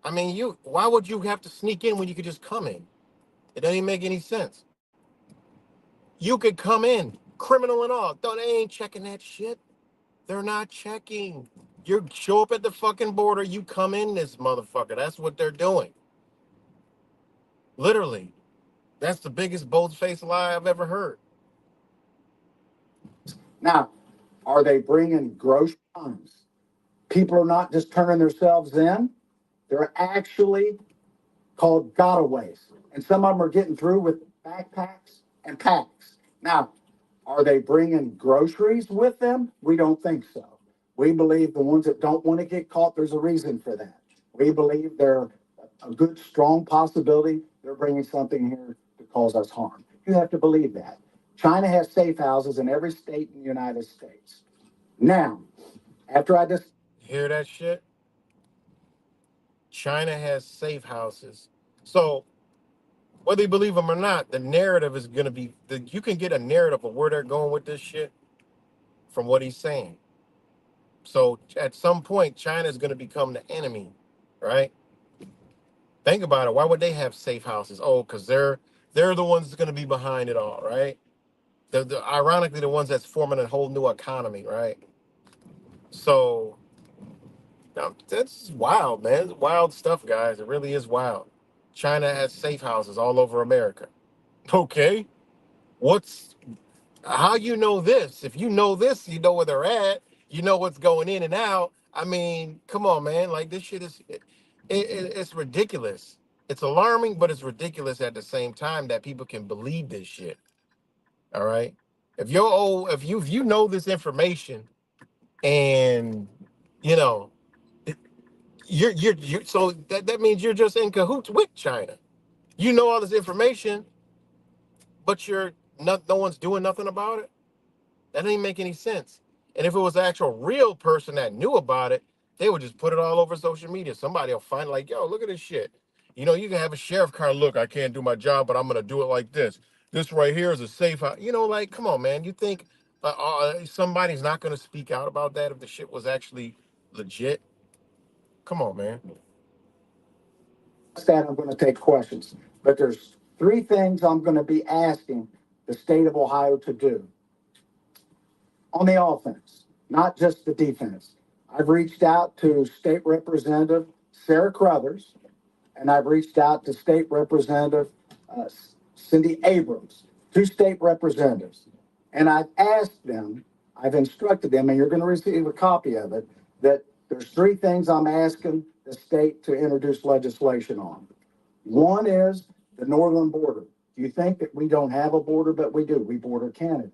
Speaker 1: I mean, why would you have to sneak in when you could just come in? It doesn't even make any sense. You could come in, criminal and all. Though they ain't checking that shit. They're not checking. You show up at the fucking border, you come in this motherfucker. That's what they're doing. Literally. That's the biggest bold-faced lie I've ever heard.
Speaker 2: Now, are they bringing grocery items? People are not just turning themselves in, they're actually called gotaways. And some of them are getting through with backpacks and packs. Now, are they bringing groceries with them? We don't think so. We believe the ones that don't want to get caught, there's a reason for that. We believe they're a good, strong possibility they're bringing something here to cause us harm. You have to believe that. China has safe houses in every state in the United States. Now, after I just
Speaker 1: Hear that shit? China has safe houses. So whether you believe them or not, the narrative is going to be you can get a narrative of where they're going with this shit from what he's saying. So at some point, China is going to become the enemy, right? Think about it. Why would they have safe houses? Oh, because they're the ones that's going to be behind it all, right? Ironically the ones that's forming a whole new economy, right? So now, that's wild, man. It's wild stuff, guys. It really is wild. China has safe houses all over America. Okay, what's how you know this? If you know this, you know where they're at. You know what's going in and out. I mean, come on, man. Like this shit it's ridiculous. It's alarming, but it's ridiculous at the same time that people can believe this shit. All right. If you know this information and you know you're so that means you're just in cahoots with China. You know all this information, but you're not no one's doing nothing about it. That didn't make any sense. And if it was an actual real person that knew about it, they would just put it all over social media. Somebody will find like, yo, look at this shit. You can have a sheriff car. Look, I can't do my job, but I'm gonna do it like this. This right here is a safe house. Like, come on, man. You think somebody's not gonna speak out about that if the shit was actually legit? Come on, man.
Speaker 2: that, I'm going to take questions. But there's three things I'm going to be asking the state of Ohio to do on the offense, not just the defense. I've reached out to State Representative Sarah Crothers, and I've reached out to State Representative uh, Cindy Abrams, two state representatives. And I've asked them, I've instructed them, and you're going to receive a copy of it, that there's three things I'm asking the state to introduce legislation on. One is the northern border. You think that we don't have a border, but we do. We border Canada.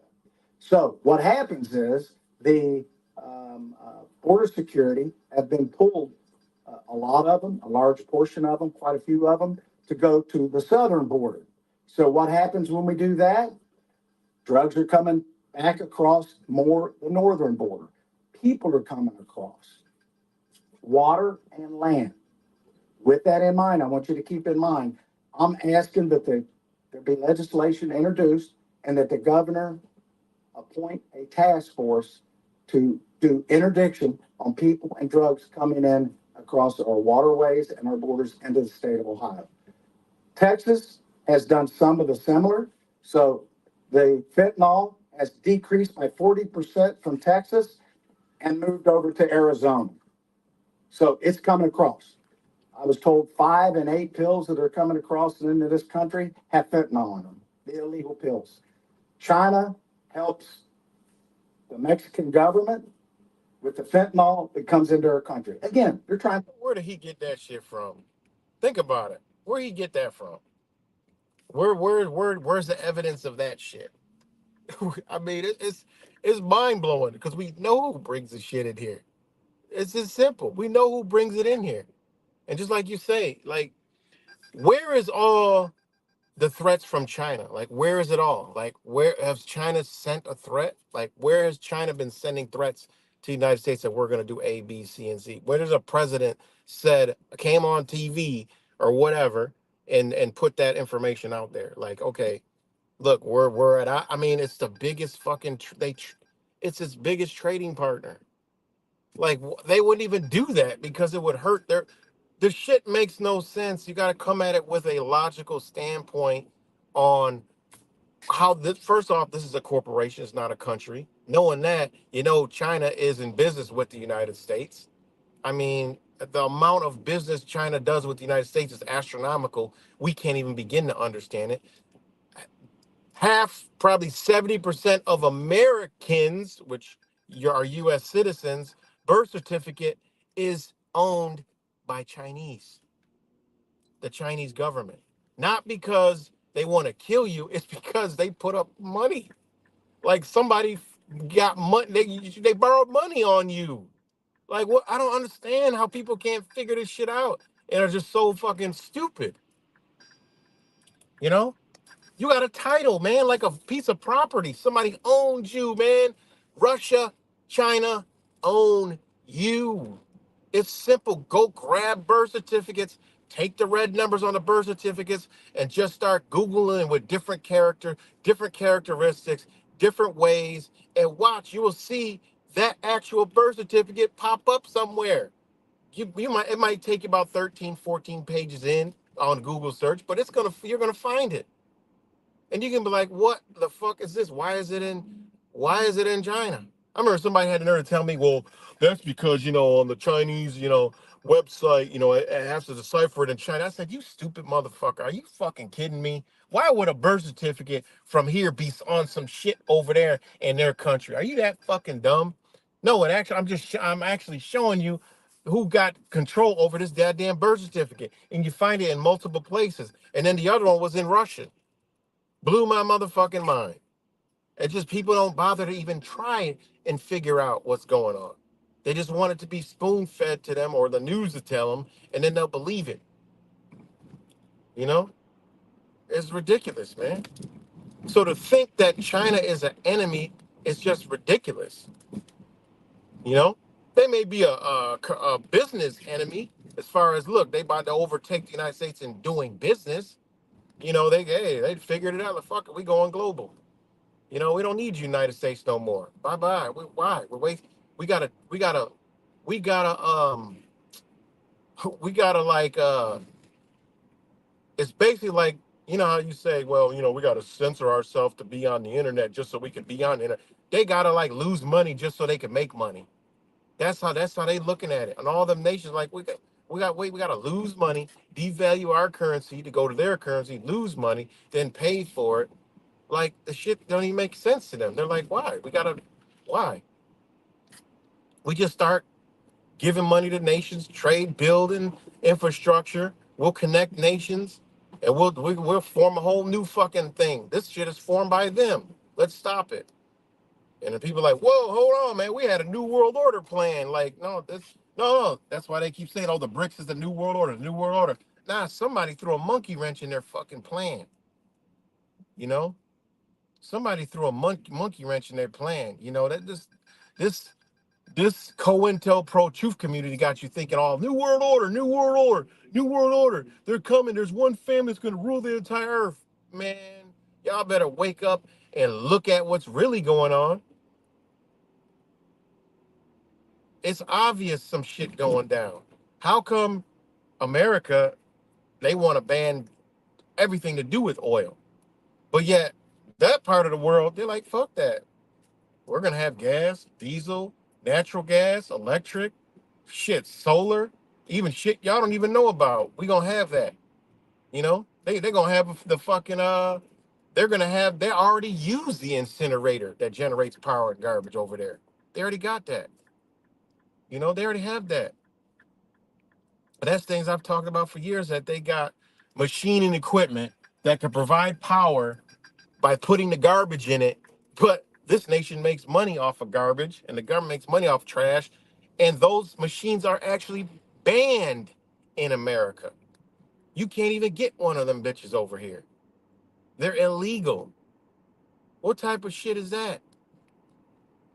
Speaker 2: So what happens is the border security have been pulled, a lot of them, a large portion of them, quite a few of them, to go to the southern border. So what happens when we do that? Drugs are coming back across more the northern border. People are coming across. Water and land. With that in mind, I want you to keep in mind, I'm asking that there be legislation introduced and that the governor appoint a task force to do interdiction on people and drugs coming in across our waterways and our borders into the state of Ohio. Texas has done some of the similar. So the fentanyl has decreased by 40% from Texas and moved over to Arizona. So it's coming across. I was told 5 and 8 pills that are coming across into this country have fentanyl in them, the illegal pills. China helps the Mexican government with the fentanyl that comes into our country. Again, they're trying.
Speaker 1: Where did he get that shit from? Think about it. Where he get that from? Where's the evidence of that shit? I mean, it's mind blowing because we know who brings the shit in here. It's just simple. We know who brings it in here, and just like you say, like, where is all the threats from China? Like, where is it all? Like, where has China sent a threat? Like, where has China been sending threats to the United States that we're going to do A, B, C, and Z? Where does a president said came on TV or whatever and put that information out there? Like, okay, look, we're at. I mean, it's the biggest fucking. It's its biggest trading partner. Like, they wouldn't even do that because it would hurt their. The shit makes no sense. You got to come at it with a logical standpoint on how this. First off, this is a corporation; it's not a country. Knowing that, China is in business with the United States. I mean, the amount of business China does with the United States is astronomical. We can't even begin to understand it. Half, probably 70% of Americans, which are U.S. citizens, birth certificate is owned by the Chinese government. Not because they want to kill you, it's because they put up money. Like somebody got money, they borrowed money on you. Like, what? I don't understand how people can't figure this shit out and are just so fucking stupid. You know? You got a title, man, like a piece of property. Somebody owns you, man. Russia, China own you. It's simple. Go grab birth certificates, take the red numbers on the birth certificates, and just start Googling with different characteristics, different ways, and watch. You will see that actual birth certificate pop up somewhere. It might take you about 13, 14 pages in on Google search, but you're gonna find it. And you can be like, what the fuck is this? Why is it in China? I remember somebody had the nerve to tell me, well, that's because, on the Chinese, website, it has to decipher it in China. I said, you stupid motherfucker. Are you fucking kidding me? Why would a birth certificate from here be on some shit over there in their country? Are you that fucking dumb? No, I'm actually showing you who got control over this goddamn birth certificate. And you find it in multiple places. And then the other one was in Russian. Blew my motherfucking mind. It's just people don't bother to even try and figure out what's going on. They just want it to be spoon fed to them or the news to tell them, and then they'll believe it. You know? It's ridiculous, man. So to think that China is an enemy is just ridiculous. You know? They may be a business enemy as far as, look, they about to overtake the United States in doing business. They figured it out. Like, fuck it, we going global. We don't need United States no more. Bye bye. Why? We wait. We gotta. We gotta. We gotta. We gotta like. It's basically like, you know how you say, well, we got to censor ourselves to be on the internet just so we can be on the internet. They gotta like lose money just so they can make money. That's how they looking at it. And all them nations like we gotta lose money, devalue our currency to go to their currency, lose money, then pay for it. Like the shit don't even make sense to them. They're like, why? Why? We just start giving money to nations, trade, building infrastructure. We'll connect nations, and we'll form a whole new fucking thing. This shit is formed by them. Let's stop it. And the people are like, whoa, hold on, man. We had a new world order plan. Like, no. That's why they keep saying, oh, the BRICS is the new world order, the new world order. Nah, somebody threw a monkey wrench in their fucking plan. You know, somebody threw a monkey wrench in their plan. That this this COINTELPRO truth community got you thinking all new world order, new world order, new world order. They're coming. There's one family that's going to rule the entire earth. Man, y'all better wake up and look at what's really going on. It's obvious some shit going down. How come America, they want to ban everything to do with oil? But yet, that part of the world, they're like, fuck that. We're going to have gas, diesel, natural gas, electric, shit, solar, even shit y'all don't even know about. We going to have that. They're going to have the fucking, they already use the incinerator that generates power and garbage over there. They already got that. They already have that. But that's things I've talked about for years, that they got machining equipment that can provide power by putting the garbage in it. But this nation makes money off of garbage, and the government makes money off trash. And those machines are actually banned in America. You can't even get one of them bitches over here. They're illegal. What type of shit is that?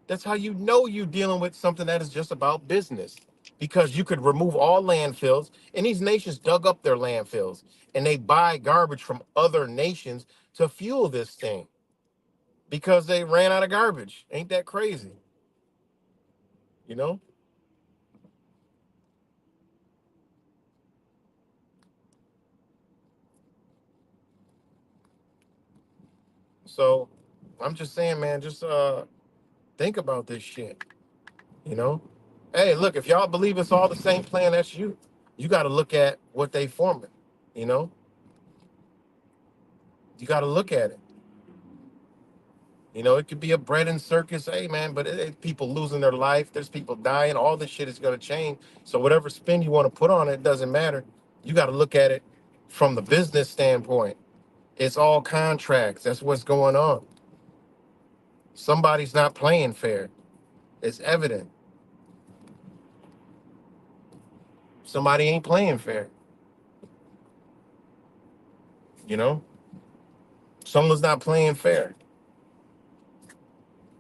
Speaker 1: That's how you know you're dealing with something that is just about business. Because you could remove all landfills, and these nations dug up their landfills, and they buy garbage from other nations to fuel this thing because they ran out of garbage. Ain't that crazy? You know? So I'm just saying, man, just think about this shit. You know? Hey, look, if y'all believe it's all the same plan, that's you. You got to look at what they forming. You know? You got to look at it. It could be a bread and circus, hey man, but people losing their life. There's people dying. All this shit is going to change. So whatever spin you want to put on it doesn't matter. You got to look at it from the business standpoint. It's all contracts. That's what's going on. Somebody's not playing fair. It's evident. Somebody ain't playing fair. You know, someone's not playing fair.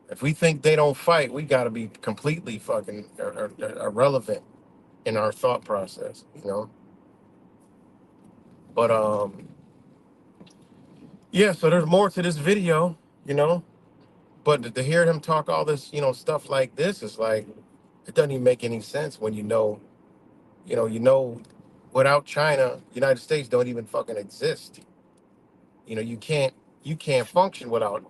Speaker 1: If we think they don't fight, we got to be completely fucking irrelevant in our thought process. But yeah, so there's more to this video, you know. But to hear him talk all this, stuff like this is like, it doesn't even make any sense when without China, United States don't even fucking exist. You can't function without.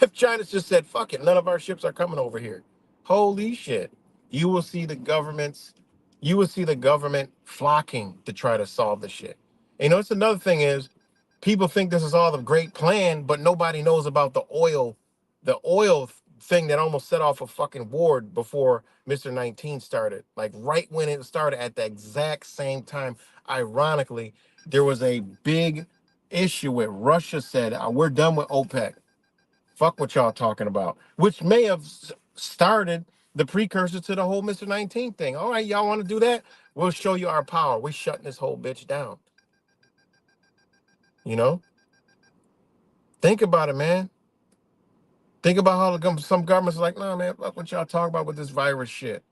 Speaker 1: If China just said, fuck it, none of our ships are coming over here. Holy shit. You will see the governments, you will see the government flocking to try to solve the shit. It's another thing is people think this is all the great plan, but nobody knows about the oil thing that almost set off a fucking war before Mr. 19 started. Like right when it started at the exact same time, ironically, there was a big issue with Russia said, we're done with OPEC. Fuck what y'all talking about, which may have started the precursor to the whole Mr. 19 thing. All right, y'all want to do that? We'll show you our power. We're shutting this whole bitch down. You know? Think about it, man. Think about how some governments are like, nah, man, fuck what y'all talking about with this virus shit.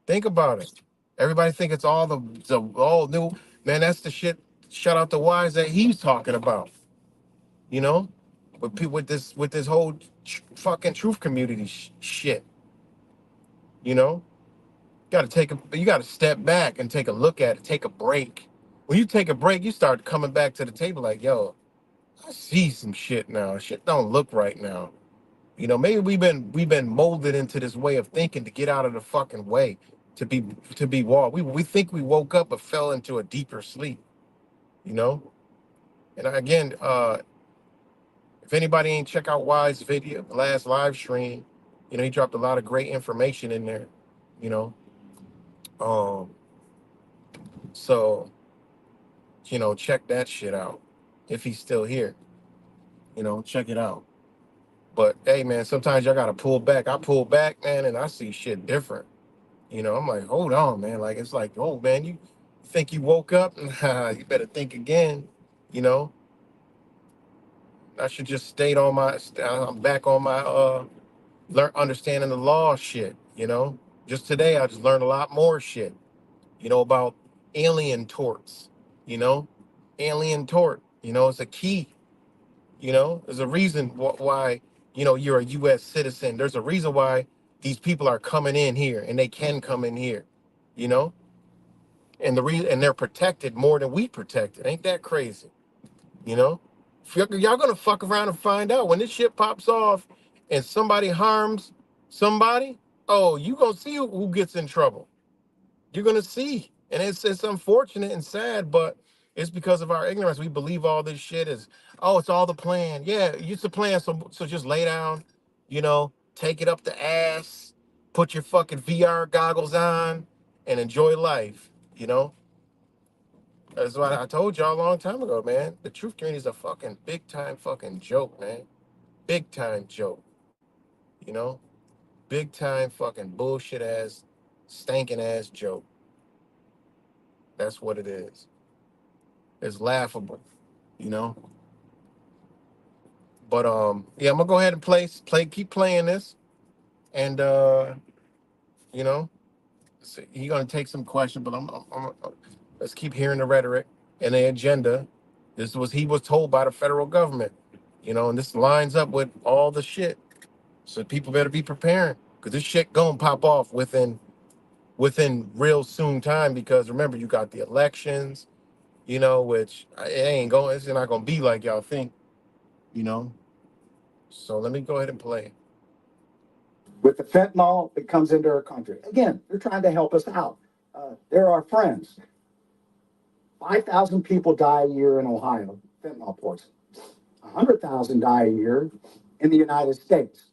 Speaker 1: Think about it. Everybody think it's all the all new. Man, that's the shit. Shout out to Wise that he's talking about. You know? With people with this whole fucking truth community shit. You know? You got to step back and take a look at it, take a break, when you take a break, you start coming back to the table like, yo, I see some shit now. Shit don't look right now. Maybe we've been molded into this way of thinking to get out of the fucking way, to be walled. We think we woke up but fell into a deeper sleep. You know. And again, if anybody ain't check out Wise video, last live stream, he dropped a lot of great information in there. You know. Um. So check that shit out if he's still here. Check it out. But hey, man, sometimes y'all gotta pull back. I pull back, man, and I see shit different. I'm like, hold on, man. Like it's like, oh man, you think you woke up? You better think again. You know, I should just stayed on my. I'm back on my learn understanding the law shit. Just today I just learned a lot more shit. About alien torts. You know, alien tort. It's a key. There's a reason why, you're a U.S. citizen. There's a reason why these people are coming in here and they can come in here, you know, and they're protected more than we protected. Ain't that crazy? You know, y'all gonna fuck around and find out when this shit pops off and somebody harms somebody. Oh, you gonna see who gets in trouble. You're gonna see, and it's unfortunate and sad, but it's because of our ignorance. We believe all this shit is, oh, it's all the plan. Yeah, it's the plan. So just lay down, take it up the ass, put your fucking VR goggles on, and enjoy life. That's what I told y'all a long time ago, man. The truth community is a fucking big time fucking joke, man. Big time joke. You know, big time fucking bullshit ass, stinking ass joke. That's what it is. It's laughable, you know. But yeah, I'm gonna go ahead and keep playing this, and you know, he's gonna take some questions, but let's keep hearing the rhetoric and the agenda. This was he was told by the federal government, and this lines up with all the shit. So people better be preparing because this shit gonna pop off within real soon time. Because remember, you got the elections, which it ain't going. It's not gonna be like y'all think, you know. So let me go ahead and play.
Speaker 2: With the fentanyl that comes into our country. Again, they're trying to help us out. They're our friends. 5,000 people die a year in Ohio, fentanyl poison. 100,000 die a year in the United States.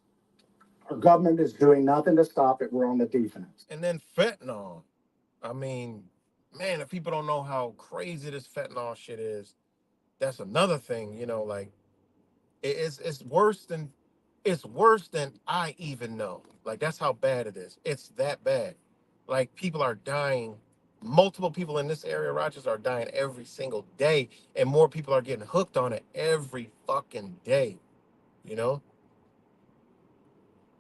Speaker 2: Our government is doing nothing to stop it. We're on the defense.
Speaker 1: And then fentanyl. I mean, man, if people don't know how crazy this fentanyl shit is, that's another thing. Like it's worse than I even know. Like that's how bad it is. It's that bad. Like people are dying. Multiple people in this area, Rogers, are dying every single day, and more people are getting hooked on it every fucking day. You know,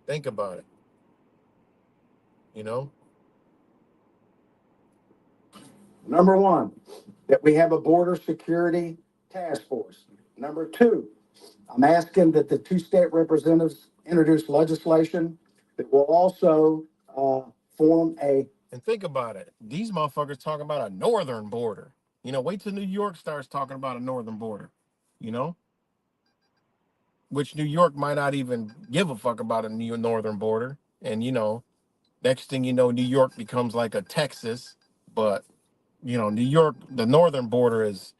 Speaker 1: think about it. You know,
Speaker 2: Number one, that we have a border security task force. Number two, I'm asking that the two state representatives introduce legislation that will also form a.
Speaker 1: and think about it. These motherfuckers talking about a northern border. Wait till New York starts talking about a northern border. You know, which New York might not even give a fuck about a new northern border. And next thing you know, New York becomes like a Texas. But New York, the northern border is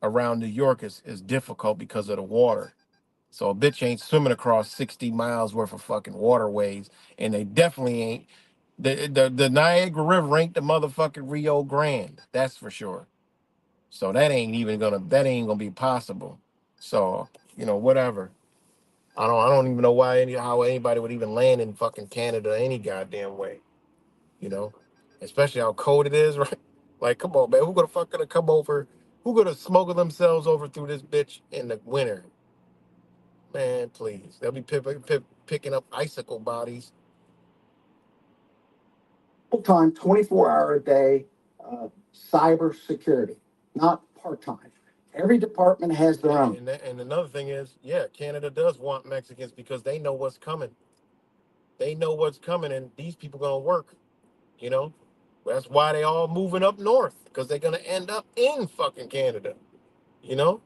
Speaker 1: around New York is difficult because of the water. So a bitch ain't swimming across 60 miles worth of fucking waterways, and they definitely ain't. The Niagara River ain't the motherfucking Rio Grande. That's for sure. So that ain't gonna be possible. So whatever. I don't even know how anybody would even land in fucking Canada any goddamn way. You know, especially how cold it is, right? Like, come on, man, who gonna fuck gonna come over? Who gonna smuggle themselves over through this bitch in the winter? Man, please. They'll be picking up icicle bodies.
Speaker 2: Full time, 24-hour a day cyber security, not part time. Every department has their own.
Speaker 1: And another thing is, yeah, Canada does want Mexicans because they know what's coming. They know what's coming, and these people gonna work. You know, that's why they all moving up north because they're gonna end up in fucking Canada. You know,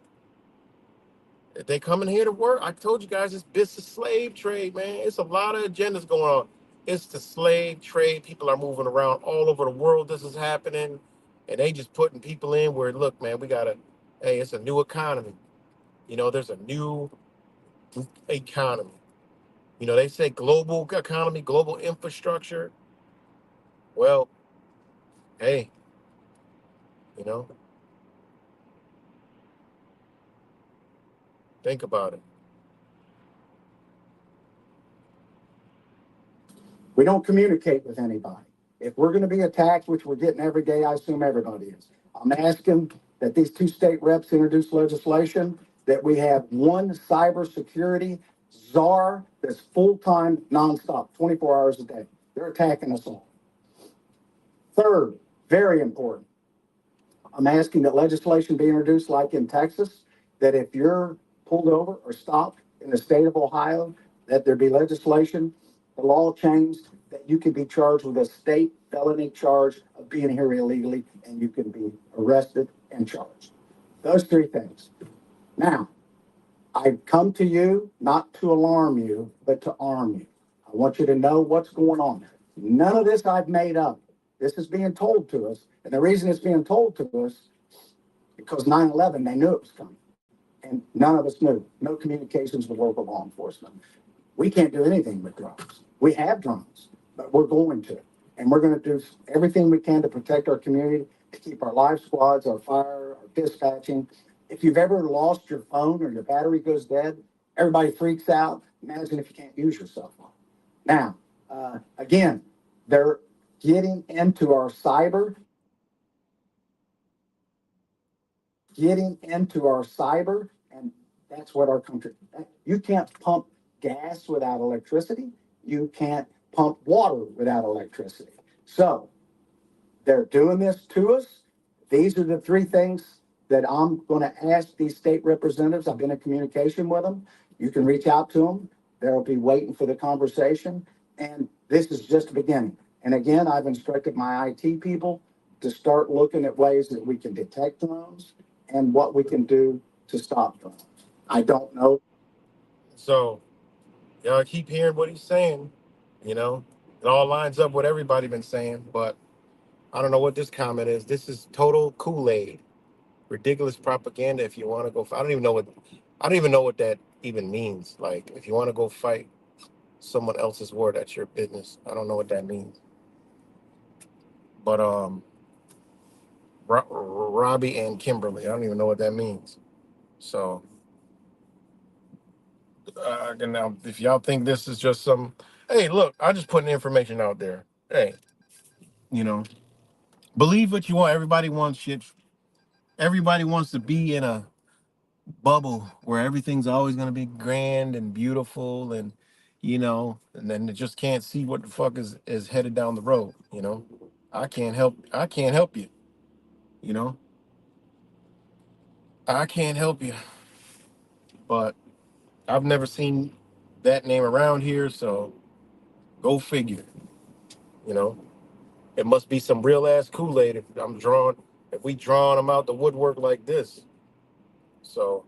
Speaker 1: if they coming here to work, I told you guys it's business slave trade, man. It's a lot of agendas going on. It's the slave trade. People are moving around all over the world. This is happening, and they just putting people in where, look, man, we gotta. Hey, it's a new economy. You know, there's a new economy. You know, they say global economy, global infrastructure. Well, hey, you know, think about it.
Speaker 2: We don't communicate with anybody. If we're going to be attacked, which we're getting every day, I assume everybody is. I'm asking that these two state reps introduce legislation that we have one cybersecurity czar that's full-time, nonstop, 24 hours a day. They're attacking us all. Third, very important, I'm asking that legislation be introduced like in Texas, that if you're pulled over or stopped in the state of Ohio, that there be legislation, the law changed, that you can be charged with a state felony charge of being here illegally, and you can be arrested and charged. Those three things. Now, I come to you not to alarm you, but to arm you. I want you to know what's going on. None of this I've made up. This is being told to us. And the reason it's being told to us, because 9/11, they knew it was coming. And none of us knew. No communications with local law enforcement. We can't do anything with drones. We have drones, but we're going to. And we're going to do everything we can to protect our community, to keep our live squads, our fire, our dispatching. If you've ever lost your phone or your battery goes dead, everybody freaks out. Imagine if you can't use your cell phone. Now, again, they're getting into our cyber, and that's what our country. You can't pump gas without electricity. You can't pump water without electricity. So they're doing this to us. These are the three things that I'm going to ask these state representatives. I've been in communication with them. You can reach out to them. They'll be waiting for the conversation. And this is just the beginning. And again, I've instructed my IT people to start looking at ways that we can detect drones and what we can do to stop drones. I don't know.
Speaker 1: So, I keep hearing what he's saying. You know, it all lines up with everybody been saying, but I don't know what this comment is. This is total Kool-Aid, ridiculous propaganda. If you want to go, I don't even know what that even means. Like, if you want to go fight someone else's war, that's your business. I don't know what that means. But Robbie and Kimberly, I don't even know what that means. So, now, if y'all think this is just some, hey, look, I just putting information out there. Hey, you know, believe what you want. Everybody wants shit. Everybody wants to be in a bubble where everything's always going to be grand and beautiful, and then they just can't see what the fuck is headed down the road. I can't help you. You know, I can't help you. But I've never seen that name around here, so go figure. You know, it must be some real ass Kool-Aid if we drawing them out the woodwork like this. So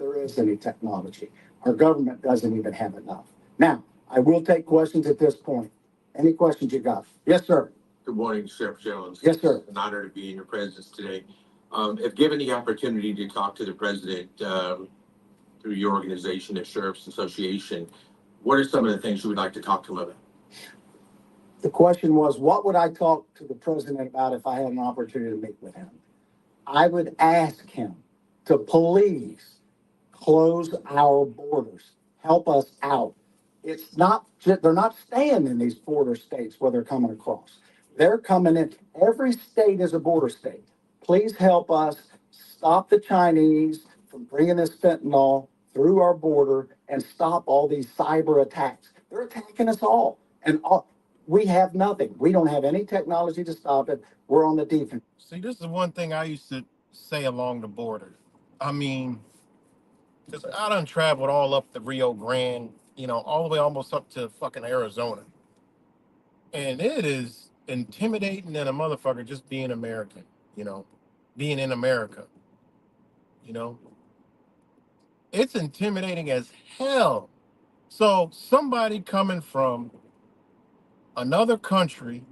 Speaker 2: There is any technology. Our government doesn't even have enough. Now, I will take questions at this point. Any questions you got? Yes, sir.
Speaker 3: Good morning, Sheriff Jones.
Speaker 2: Yes, sir.
Speaker 3: It's an honor to be in your presence today. If given the opportunity to talk to the president through your organization, the Sheriff's Association, what are some of the things you would like to talk to him about?
Speaker 2: The question was, what would I talk to the president about if I had an opportunity to meet with him? I would ask him to please close our borders, help us out. It's not, they're not staying in these border states where they're coming across. They're coming in. Every state is a border state. Please help us stop the Chinese from bringing this fentanyl through our border and stop all these cyber attacks. They're attacking us all. We have nothing. We don't have any technology to stop it. We're on the defense.
Speaker 1: see, this is one thing I used to say along the border. I mean, because I done traveled all up the Rio Grande, all the way almost up to fucking Arizona. And intimidating than a motherfucker just being American, being in America, you know. It's intimidating as hell. So somebody coming from another country,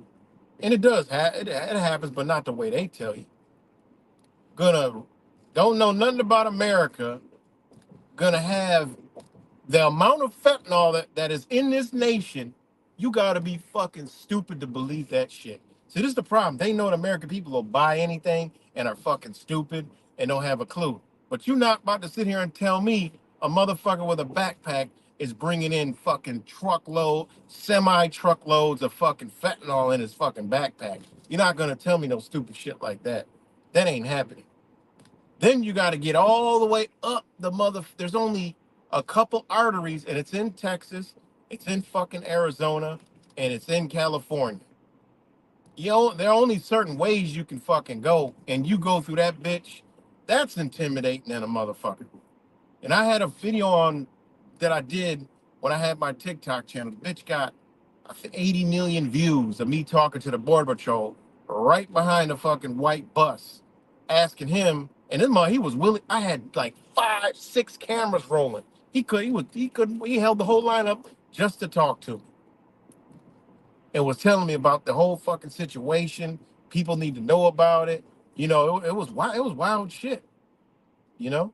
Speaker 1: and it happens, but not the way they tell you. Gonna don't know nothing about America, gonna have the amount of fentanyl that is in this nation. You gotta be fucking stupid to believe that shit. See, this is the problem. They know the American people will buy anything and are fucking stupid and don't have a clue. But you're not about to sit here and tell me a motherfucker with a backpack is bringing in fucking semi-truckloads of fucking fentanyl in his fucking backpack. You're not gonna tell me no stupid shit like that. That ain't happening. Then you got to get all the way up the mother. There's only a couple arteries, and it's in Texas, it's in fucking Arizona, and it's in California. There are only certain ways you can fucking go, and you go through that bitch. That's intimidating than a motherfucker. And I had a video on that I did when I had my TikTok channel. The bitch got 80 million views of me talking to the border patrol right behind the fucking white bus, asking him. And this man, he was willing. I had like 5, 6 cameras rolling. He held the whole line up just to talk to me and was telling me about the whole fucking situation. People need to know about it. It was wild. It was wild shit. You know.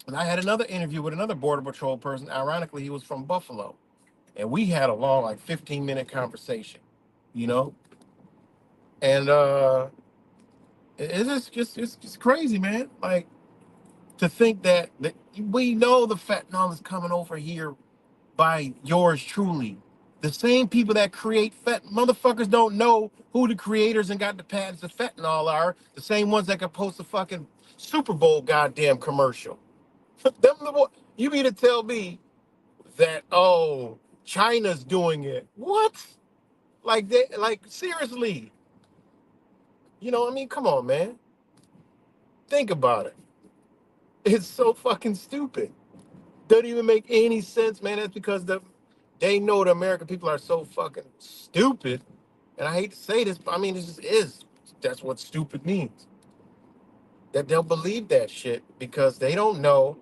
Speaker 1: And I had another interview with another border patrol person. Ironically, he was from Buffalo, and we had a long, like 15-minute conversation. You know, and it's just crazy, man. Like to think that we know the fentanyl is coming over here by yours truly. The same people that create motherfuckers don't know who the creators and got the patents of fentanyl are. The same ones that can post a fucking Super Bowl goddamn commercial. You mean to tell me that China's doing it? What? Like seriously? I mean, come on, man. Think about it. It's so fucking stupid. Doesn't even make any sense, man. That's because they know the American people are so fucking stupid. And I hate to say this, but I mean, it just is. That's what stupid means. That they'll believe that shit because they don't know.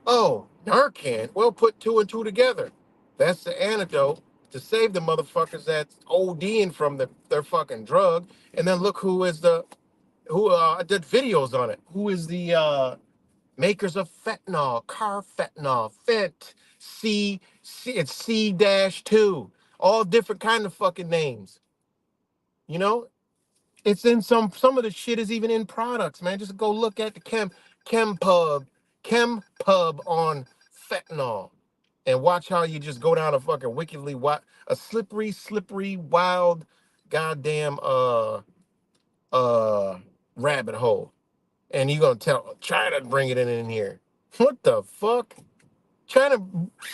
Speaker 1: Oh, Narcan. Well, put 2 and 2 together. That's the antidote to save the motherfuckers that's ODing from their fucking drug. And then look who did videos on it. Who is the makers of fentanyl, carfentanil, it's C-2, all different kind of fucking names. You know, it's in some of the shit is even in products, man. Just go look at the Chempub on fentanyl and watch how you just go down a fucking a slippery, wild, goddamn rabbit hole. And you're gonna tell China to bring it in here. What the fuck? China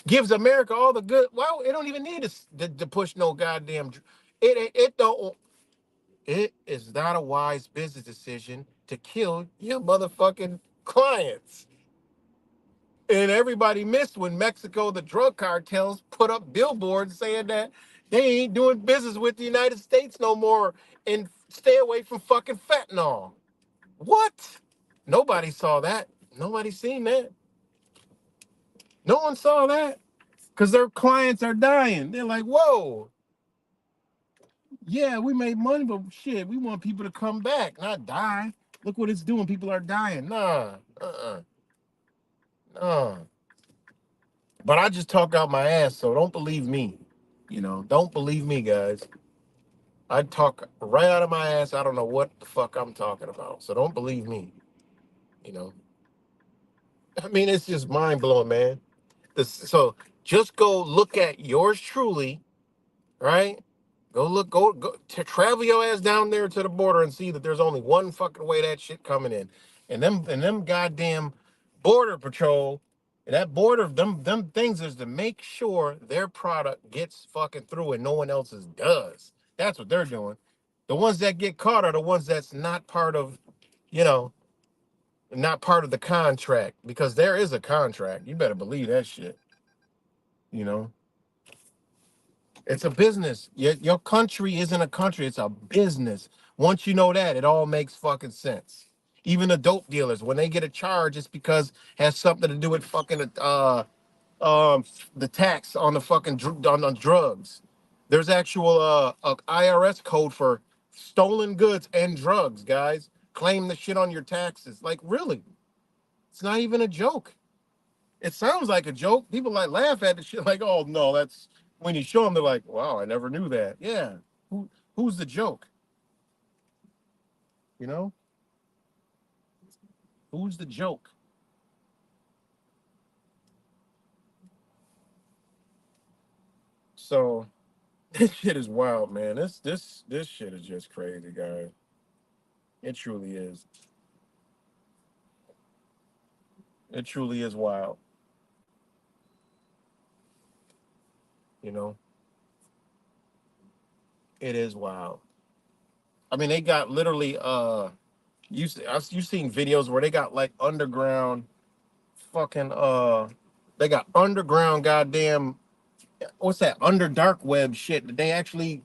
Speaker 1: gives America all the good. Well, it don't even need to push no goddamn. It don't. It is not a wise business decision to kill your motherfucking clients. And everybody missed when Mexico, the drug cartels, put up billboards saying that they ain't doing business with the United States no more and stay away from fucking fentanyl. What? Nobody saw that. Nobody seen that. No one saw that because their clients are dying. They're like, whoa, yeah, we made money, but shit, we want people to come back, not die. Look what it's doing. People are dying. Nah, nah. But I just talk out my ass, so don't believe me. Don't believe me, guys. I talk right out of my ass. I don't know what the fuck I'm talking about. So don't believe me. You know, I mean, it's just mind blowing, man. So just go look at yours truly, right? Go to travel your ass down there to the border and see that there's only one fucking way that shit coming in, and them goddamn border patrol, and that border them things is to make sure their product gets fucking through and no one else's does. That's what they're doing. The ones that get caught are the ones that's not part of, you know, not part of the contract because there is a contract. You better believe that shit. You know. It's a business. Your country isn't a country, it's a business. Once you know that, it all makes fucking sense. Even the dope dealers, when they get a charge, it's because it has something to do with fucking the tax on the fucking on the drugs. There's actual a IRS code for stolen goods and drugs, guys. Claim the shit on your taxes. Like really, it's not even a joke. It sounds like a joke. People like laugh at the shit like, oh no, that's when you show them, they're like, wow, I never knew that. Yeah. Who's the joke? You know? Who's the joke? So this shit is wild, man. This shit is just crazy, guys. It truly is. It truly is wild. You know, it is wild. I mean, they got literally you seen videos where they got like underground fucking they got underground goddamn what's that under dark web shit that they actually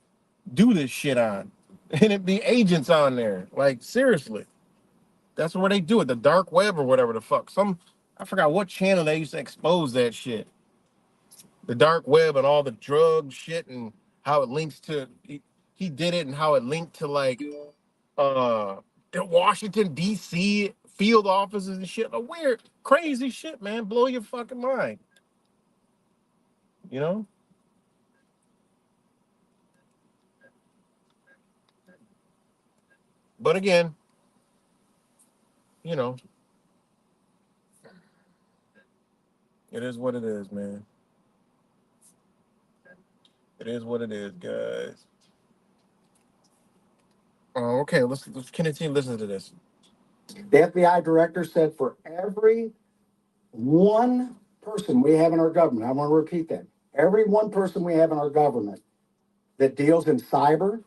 Speaker 1: do this shit on, and it be agents on there. Like seriously, that's where they do it. The dark web or whatever the fuck. Some I forgot what channel they used to expose that shit. The dark web and all the drug shit and how it links to he did it and how it linked to like uh the Washington D.C. field offices and shit. Like, weird, crazy shit, man. Blow your fucking mind. You know. But again, you know, it is what it is, man. It is what it is, guys. Oh, okay. Let's continue. Listen to this.
Speaker 2: The FBI director said for every one person we have in our government, I want to repeat that, every one person we have in our government that deals in cyber,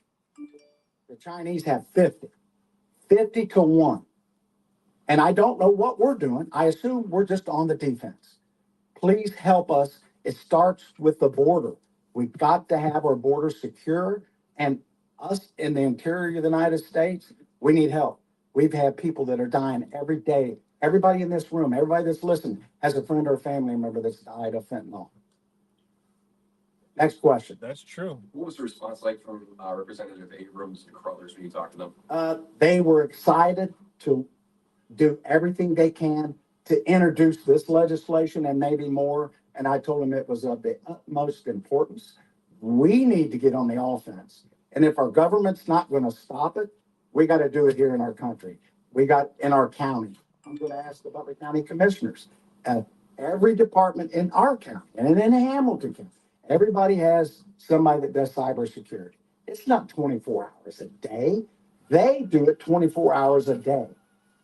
Speaker 2: the Chinese have 50, 50 to 1. And I don't know what we're doing. I assume we're just on the defense. Please help us. It starts with the border. We've got to have our border secure. And us in the interior of the United States, we need help. We've had people that are dying every day. Everybody in this room, everybody that's listening, has a friend or a family member that's died of fentanyl. Next question.
Speaker 1: That's true.
Speaker 4: What was the response like from Representative Abrams and Crullers when you talked to them?
Speaker 2: They were excited to do everything they can to introduce this legislation and maybe more. And I told them it was of the utmost importance. We need to get on the offense. And if our government's not going to stop it, we got to do it here in our country. We got in our county. I'm going to ask the Butler County Commissioners. Every department in our county and in Hamilton County, everybody has somebody that does cybersecurity. It's not 24 hours a day. They do it 24 hours a day.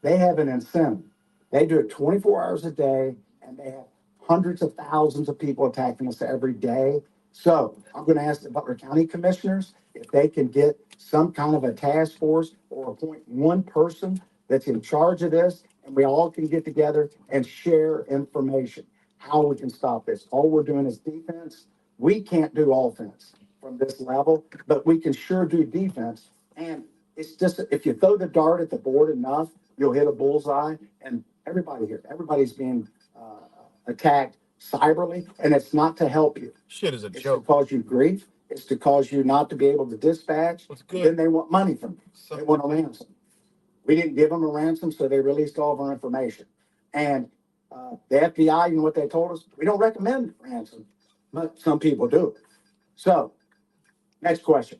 Speaker 2: They have an incentive. They do it 24 hours a day, and they have hundreds of thousands of people attacking us every day. So I'm going to ask the Butler County Commissioners if they can get some kind of a task force or appoint one person that's in charge of this, and we all can get together and share information, how we can stop this. All we're doing is defense. We can't do offense from this level, but we can sure do defense. And it's just, if you throw the dart at the board enough, you'll hit a bullseye. And everybody here, everybody's being attacked cyberly, and it's not to help you.
Speaker 1: Shit is a
Speaker 2: It's
Speaker 1: joke.
Speaker 2: to cause you grief. It's to cause you not to be able to dispatch.
Speaker 1: What's good?
Speaker 2: Then they want money from you. They want a ransom. We didn't give them a ransom, so they released all of our information. And the FBI, you know what they told us? We don't recommend ransom, but some people do. So, next question.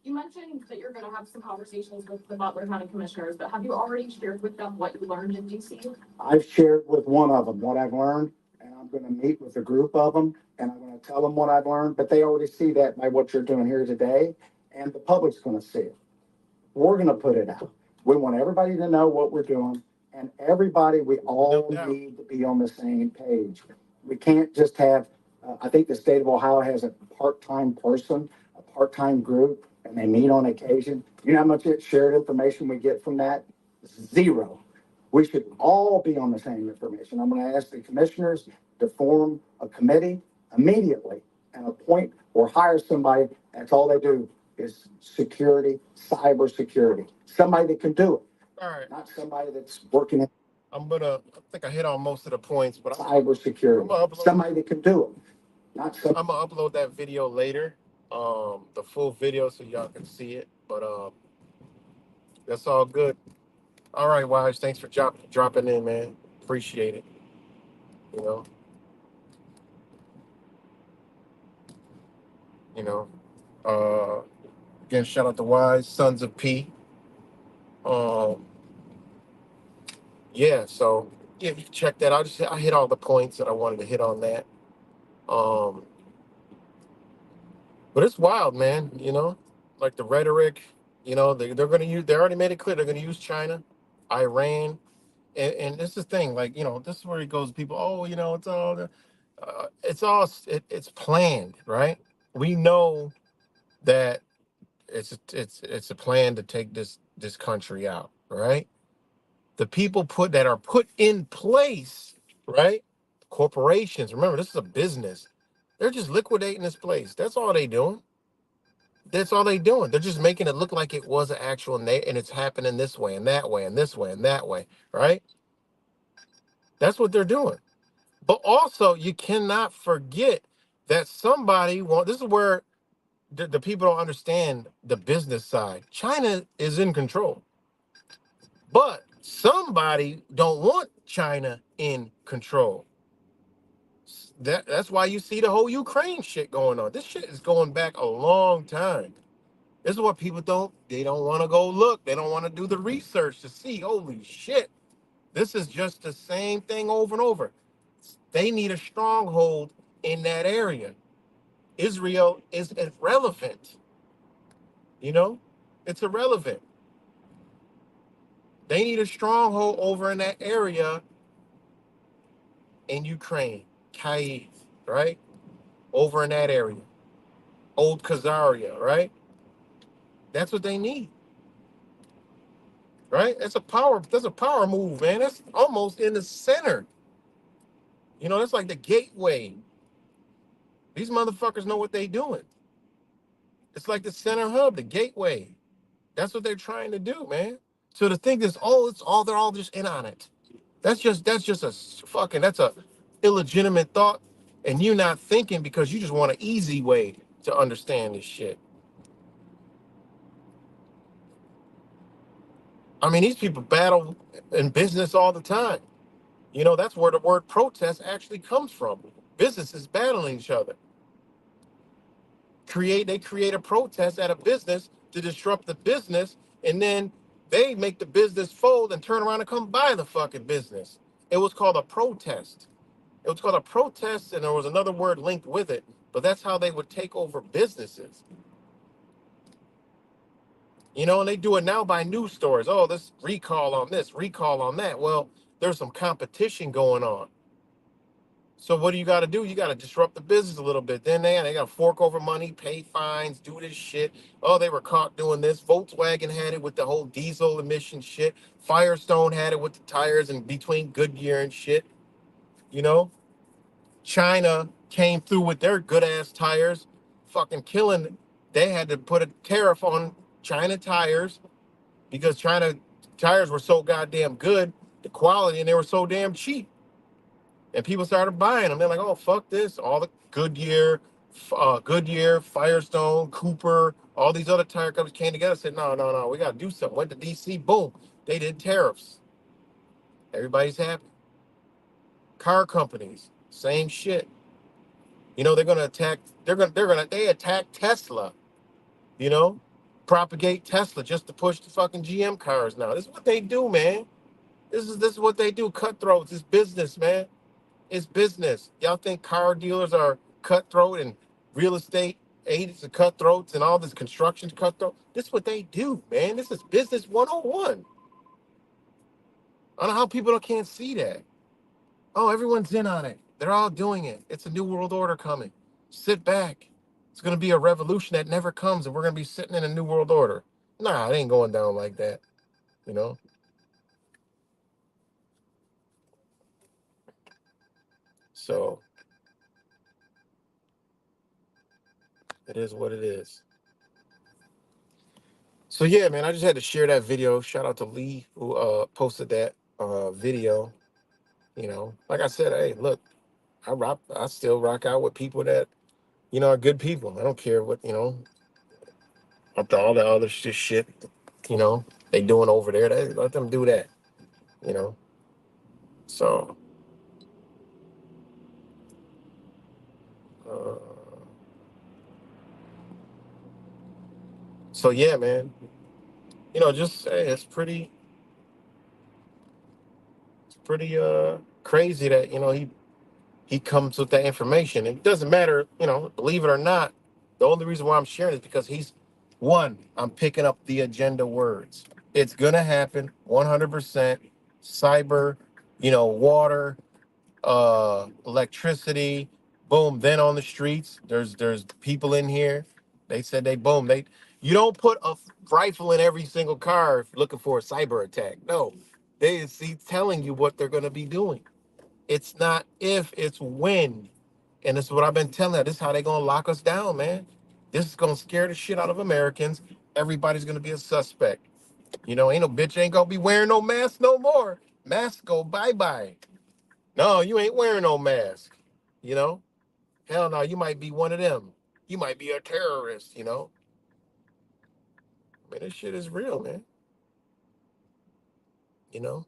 Speaker 5: You mentioned that you're going to have some conversations with the Butler County Commissioners, but have you already shared with them what you learned in DC?
Speaker 2: I've shared with one of them what I've learned, and I'm going to meet with a group of them, and I'm going to tell them what I've learned, but they already see that by what you're doing here today, and the public's going to see it. We're going to put it out. We want everybody to know what we're doing, and everybody, we all need to be on the same page. We can't just have, I think the state of Ohio has a part-time person, a part-time group, and they meet on occasion. You know how much shared information we get from that? Zero. We should all be on the same information. I'm going to ask the commissioners to form a committee immediately and appoint or hire somebody that's all they do is security, cyber security. Somebody that can do it,
Speaker 1: All right.
Speaker 2: not somebody that's working in
Speaker 1: I think I hit on most of the points, but
Speaker 2: cyber security. Somebody that can do it, not some.
Speaker 1: I'm gonna upload that video later, the full video so y'all can see it. But that's all good. All right, Wise. Thanks for dropping in, man. Appreciate it. You know, you know. Again, shout out to Wise, Sons of P. Um, yeah. So yeah, you can check that. I hit all the points that I wanted to hit on that. Um, but it's wild, man. Like the rhetoric. They're gonna use. They already made it clear they're gonna use China, Iran. And this is the thing, like, this is where it goes. People, oh, it's planned, right? We know that it's a plan to take this country out, right? The people that are put in place, right? Corporations. Remember, this is a business. They're just liquidating this place. That's all they doing. That's all they doing. They're just making it look like it was an actual and it's happening this way and that way and this way and that way, right? That's what they're doing. But also, you cannot forget that this is where the people don't understand the business side. China is in control, but somebody don't want China in control. That's why you see the whole Ukraine shit going on. This shit is going back a long time. This is what they don't want to go look. They don't want to do the research to see, holy shit, this is just the same thing over and over. They need a stronghold in that area. Israel is irrelevant. It's irrelevant. They need a stronghold over in that area in Ukraine, Kyiv, right? Over in that area, Old Khazaria, right? That's what they need, right? That's a power move, man. That's almost in the center. That's like the gateway. These motherfuckers know what they doing. It's like the center hub, the gateway. That's what they're trying to do, man. So the thing is, they're all just in on it. That's a illegitimate thought, and you not thinking because you just want an easy way to understand this shit. I mean, these people battle in business all the time. That's where the word protest actually comes from. Businesses battling each other. They create a protest at a business to disrupt the business, and then they make the business fold and turn around and come buy the fucking business. It was called a protest. It was called a protest, and there was another word linked with it, but that's how they would take over businesses. And they do it now by news stories. Oh, this recall on this, recall on that. Well, there's some competition going on. So what do you got to do? You got to disrupt the business a little bit. Then they got to fork over money, pay fines, do this shit. Oh, they were caught doing this. Volkswagen had it with the whole diesel emission shit. Firestone had it with the tires and between Goodyear and shit. You know, China came through with their good ass tires, fucking killing. They had to put a tariff on China tires because China tires were so goddamn good, the quality, and they were so damn cheap. And people started buying them. They're like, oh, fuck this. All the Goodyear, Firestone, Cooper, all these other tire companies came together and said, no, no, no, we got to do something. Went to D.C., boom. They did tariffs. Everybody's happy. Car companies, same shit. They're going to attack, they attack Tesla, you know, propagate Tesla just to push the fucking GM cars now. This is what they do, man. This is what they do. Cutthroats. It's business, man. It's business. Y'all think car dealers are cutthroat and real estate agents are cutthroats and all this construction cutthroat? This is what they do, man. This is business 101. I don't know how people can't see that. Oh, everyone's in on it. They're all doing it. It's a new world order coming. Sit back. It's going to be a revolution that never comes, and we're going to be sitting in a new world order. Nah, it ain't going down like that, you know? So It is what it is. So yeah, man, I just had to share that video. Shout out to Lee who posted that video. You know, like I said, hey, look, I still rock out with people that, you know, are good people. I don't care what, you know, after all the other shit, you know, they doing over there. Let them do that, you know. So uh, so yeah, man. You know, just hey, it's pretty crazy that, you know, he comes with that information. It doesn't matter, you know, believe it or not. The only reason why I'm sharing is because I'm picking up the agenda words. It's gonna happen 100%. Cyber, you know, water, electricity, boom. Then on the streets, there's people in here. They said they you don't put a rifle in every single car looking for a cyber attack. No, they see telling you what they're gonna be doing. It's not if, it's when. And this is what I've been telling you. This is how they gonna lock us down, man. This is gonna scare the shit out of Americans. Everybody's gonna be a suspect. You know, ain't no bitch ain't gonna be wearing no mask no more. Masks go bye-bye. No, you ain't wearing no mask. You know? Hell no, you might be one of them. You might be a terrorist, you know? I mean, this shit is real, man. You know?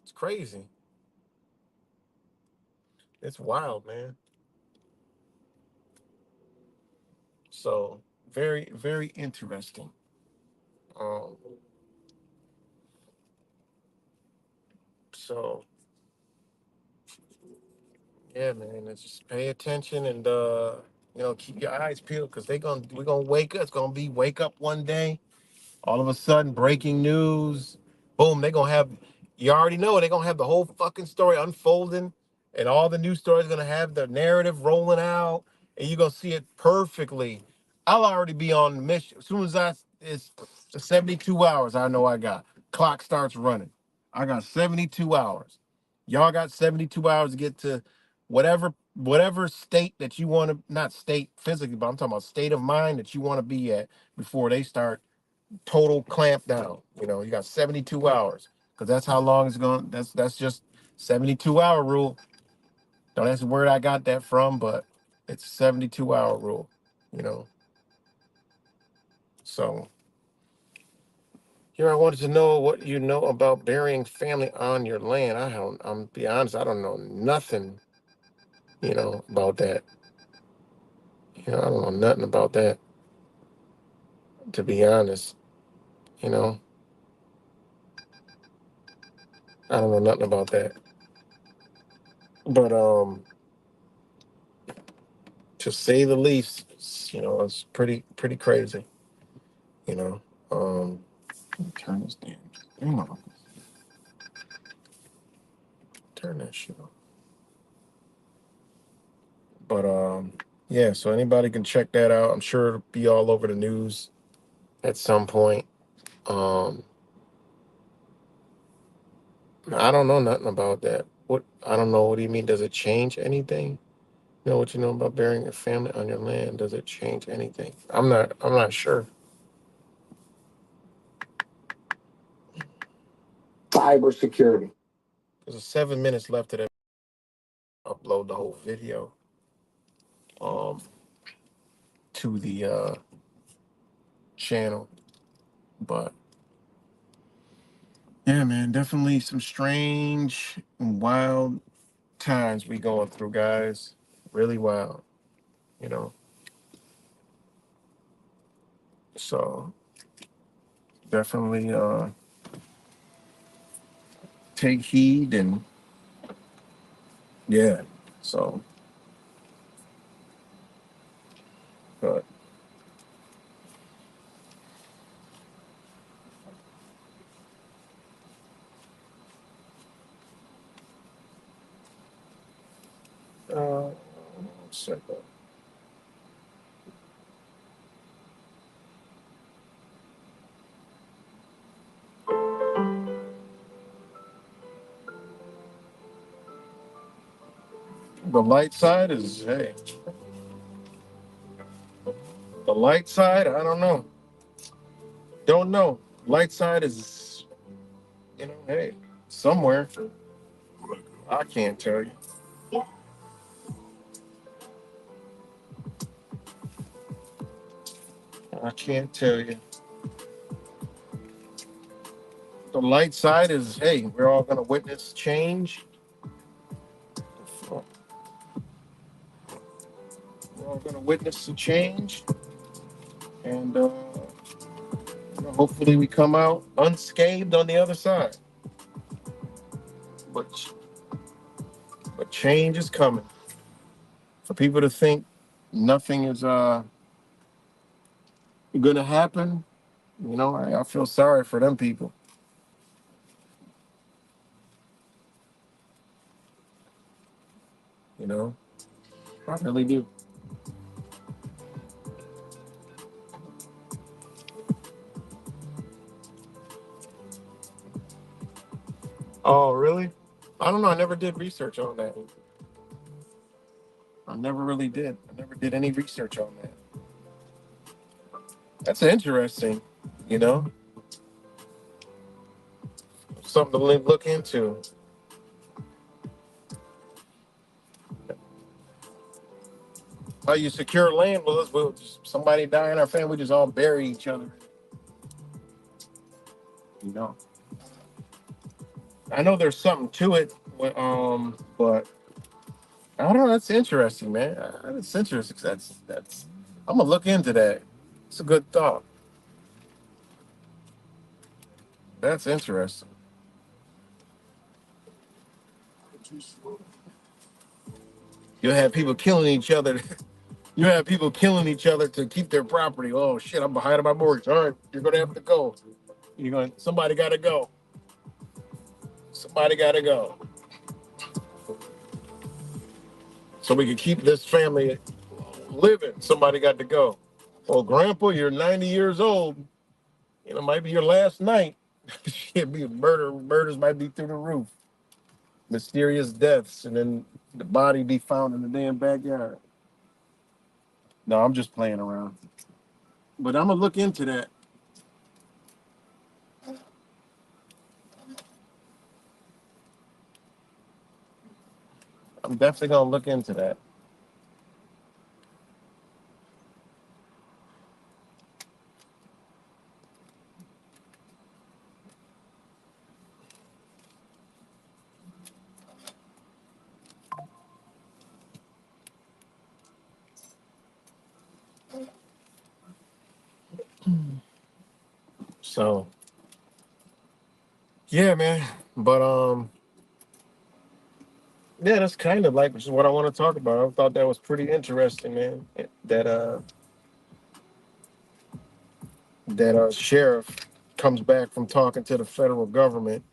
Speaker 1: It's crazy. It's wild, man. So very, very interesting. Um, so yeah, man, let's just pay attention and you know, keep your eyes peeled because we're gonna wake up. It's gonna be wake up one day. All of a sudden, breaking news. Boom, they're gonna have, you already know they're gonna have the whole fucking story unfolding, and all the news stories gonna have the narrative rolling out, and you're gonna see it perfectly. I'll already be on the mission. As soon as it's the 72 hours I know I got. Clock starts running. I got 72 hours. Y'all got 72 hours to get to whatever state that you want to, not state physically, but I'm talking about state of mind that you want to be at before they start total clamp down. You know, you got 72 hours because that's how long it's going. That's just 72-hour rule. Now that's the word I got that from, but it's 72-hour rule. You know, so here I wanted to know what you know about burying family on your land. I'm be honest, I don't know nothing. You know about that. You know, I don't know nothing about that. To be honest, you know, I don't know nothing about that. But to say the least, you know, it's pretty crazy. You know, turn this damn thing off. Turn that shit off. But yeah. So anybody can check that out. I'm sure it'll be all over the news at some point. Um, I don't know nothing about that. What I don't know. What do you mean? Does it change anything? You know what you know about burying your family on your land? Does it change anything? I'm not sure.
Speaker 2: Cybersecurity.
Speaker 1: There's 7 minutes left to that. Upload the whole video um to the channel. But yeah, man, definitely some strange and wild times we going through, guys. Really wild, you know. So definitely take heed and yeah. So but uh second. The light side is hey. light side, I don't know. Don't know. Light side is, hey, somewhere. I can't tell you. I can't tell you. The light side is, hey, we're all gonna witness change. We're all gonna witness the change, and hopefully we come out unscathed on the other side. But but change is coming. For people to think nothing is gonna happen, I feel sorry for them people. You know, I really do. Oh, really? I don't know. I never did research on that. I never really did. I never did any research on that. That's interesting. You know, something to look into. How you secure land? Well, somebody die in our family, we just all bury each other. You know, I know there's something to it, but I don't know. That's interesting, man. That's interesting. That's. I'm gonna look into that. It's a good thought. That's interesting. You'll have people killing each other. You have people killing each other to keep their property. Oh shit! I'm behind on my mortgage. All right, you're gonna have to go. You're going. Somebody got to go. Somebody got to go. So we can keep this family living. Somebody got to go. Well, Grandpa, you're 90 years old. Might be your last night. Shit, be murders might be through the roof. Mysterious deaths, and then the body be found in the damn backyard. No, I'm just playing around. But I'm gonna look into that. I'm definitely gonna look into that. So yeah, man. But yeah, that's kind of like just what I want to talk about. I thought that was pretty interesting, man. That sheriff comes back from talking to the federal government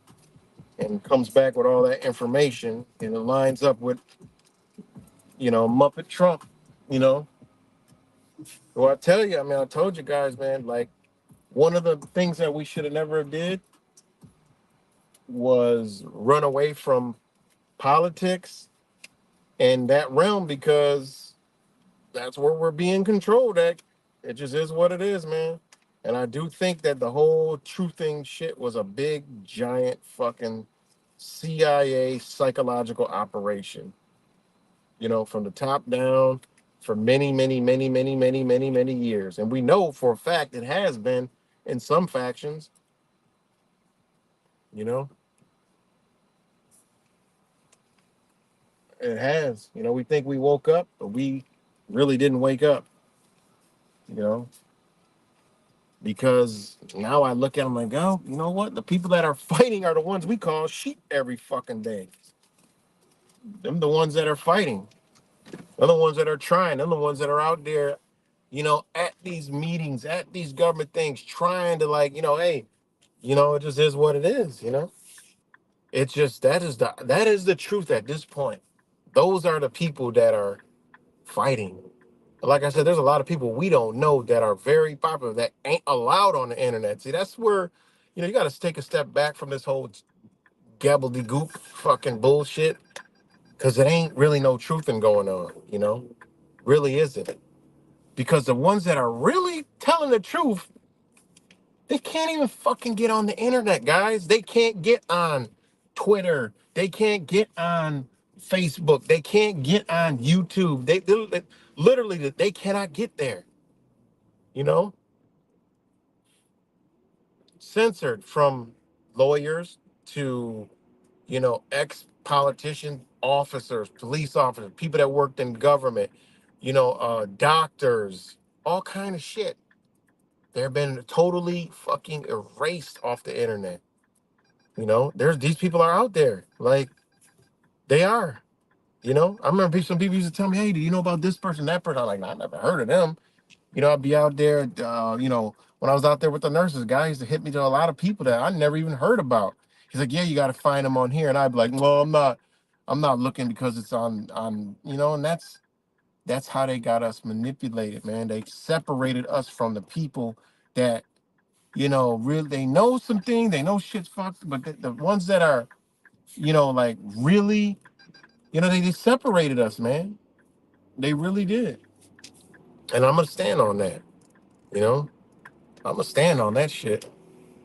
Speaker 1: and comes back with all that information, and it lines up with Muppet Trump. You know, well, I tell you, I mean, I told you guys, man. Like one of the things that we should have never did was run away from politics in that realm, because that's where we're being controlled at. It just is what it is, man. And I do think that the whole truthing shit was a big, giant fucking CIA psychological operation, from the top down for many, many, many, many, many, many, many years. And we know for a fact it has been in some factions, you know, it has. We think we woke up, but we really didn't wake up, you know. Because now I look at them like, oh, you know what? The people that are fighting are the ones we call sheep every fucking day. Them the ones that are fighting. They're the ones that are trying. They're the ones that are out there, at these meetings, at these government things, trying to like, hey, it just is what it is. It's just that is the truth at this point. Those are the people that are fighting. Like I said, there's a lot of people we don't know that are very popular that ain't allowed on the internet. See, that's where, you got to take a step back from this whole gobbledygook fucking bullshit, because it ain't really no truthing going on, really isn't. Because the ones that are really telling the truth, they can't even fucking get on the internet, guys. They can't get on Twitter. They can't get on Facebook. They can't get on YouTube. They literally they cannot get there. You know, censored from lawyers to, ex-politician officers, police officers, people that worked in government, doctors, all kind of shit. They've been totally fucking erased off the internet. There's these people are out there. Like, they are. I remember some people used to tell me, "Hey, do you know about this person, that person?" I'm like, "Nah, I never heard of them." I'd be out there, when I was out there with the nurses, guys used to hit me to a lot of people that I never even heard about. He's like, "Yeah, you got to find them on here." And I'd be like, "Well, I'm not looking because it's on, and that's how they got us manipulated, man. They separated us from the people that, really, they know something, they know shit's fucked, but the ones that are, like really, they separated us, man. They really did. And I'm gonna stand on that, you know. I'm gonna stand on that shit.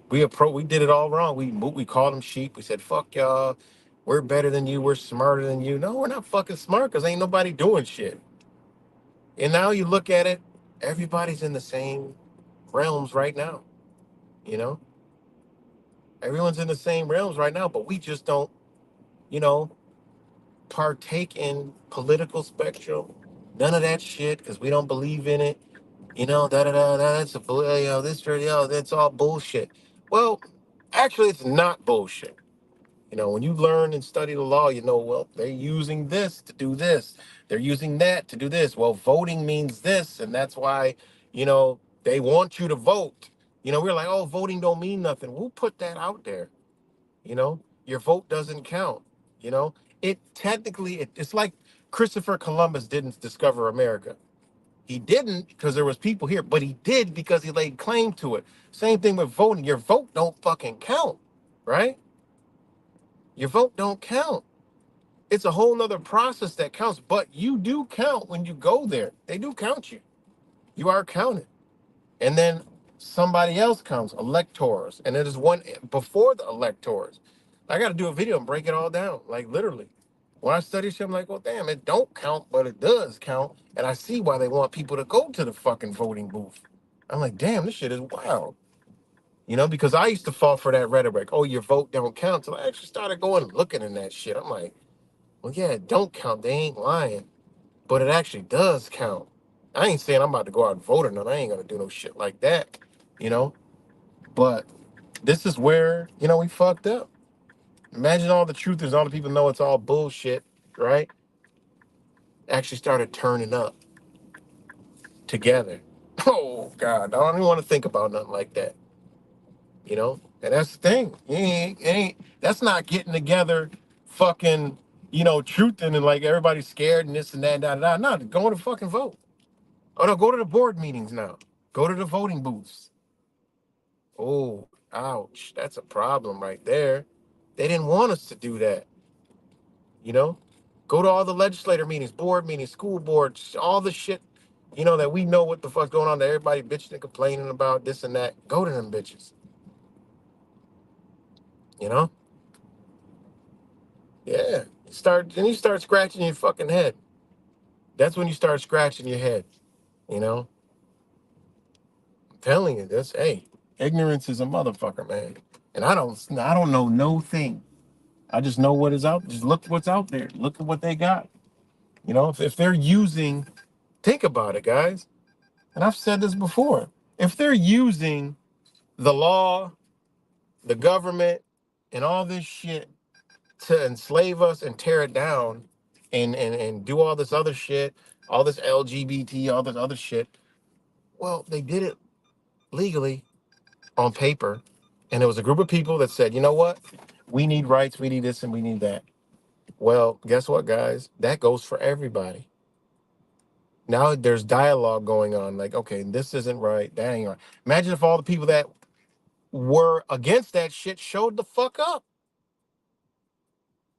Speaker 1: We did it all wrong. We called them sheep. We said, "Fuck y'all. We're better than you. We're smarter than you." No, we're not fucking smart because ain't nobody doing shit. And now you look at it, everybody's in the same realms right now. You know, everyone's in the same realms right now, but we just don't, you know, partake in political spectrum. None of that shit because we don't believe in it. Da da da. That's this, that's all bullshit. Well, actually, it's not bullshit. When you learn and study the law, well, they're using this to do this. They're using that to do this. Well, voting means this, and that's why, they want you to vote. We're like, oh, voting don't mean nothing. We'll put that out there. Your vote doesn't count. You know, it's like Christopher Columbus didn't discover America. He didn't because there was people here, but he did because he laid claim to it. Same thing with voting. Your vote don't fucking count, right? Your vote don't count. It's a whole nother process that counts, but you do count when you go there. They do count you. You are counted. And then somebody else counts, electors. And there's one before the electors. I got to do a video and break it all down, like literally. When I study shit, I'm like, well, damn, it don't count, but it does count. And I see why they want people to go to the fucking voting booth. I'm like, damn, this shit is wild. Because I used to fall for that rhetoric. Oh, your vote don't count. So I actually started going and looking in that shit. I'm like, well, yeah, it don't count. They ain't lying. But it actually does count. I ain't saying I'm about to go out and vote or nothing. I ain't gonna do no shit like that, you know. But this is where, we fucked up. Imagine all the truthers, all the people know it's all bullshit, right? Actually started turning up together. Oh God, I don't even want to think about nothing like that. And that's the thing. That's not getting together, fucking, truthing and like everybody's scared and this and that, da da da. No, go to fucking vote. Oh no, go to the board meetings now. Go to the voting booths. Oh, ouch. That's a problem right there. They didn't want us to do that. You know? Go to all the legislator meetings, board meetings, school boards, all the shit, that we know what the fuck's going on, that everybody bitching and complaining about this and that. Go to them bitches. You know? Yeah. You start scratching your fucking head. That's when you start scratching your head. You know? I'm telling you this, hey, ignorance is a motherfucker, man. And I don't know no thing. I just know what is out. Just look what's out there. Look at what they got. If they're using, think about it, guys. And I've said this before. If they're using the law, the government, and all this shit to enslave us and tear it down and do all this other shit, all this LGBT, all this other shit, well, they did it legally on paper. And there was a group of people that said, you know what? We need rights, we need this, and we need that. Well, guess what, guys? That goes for everybody. Now there's dialogue going on. Like, okay, this isn't right. That ain't right. Imagine if all the people that were against that shit showed the fuck up.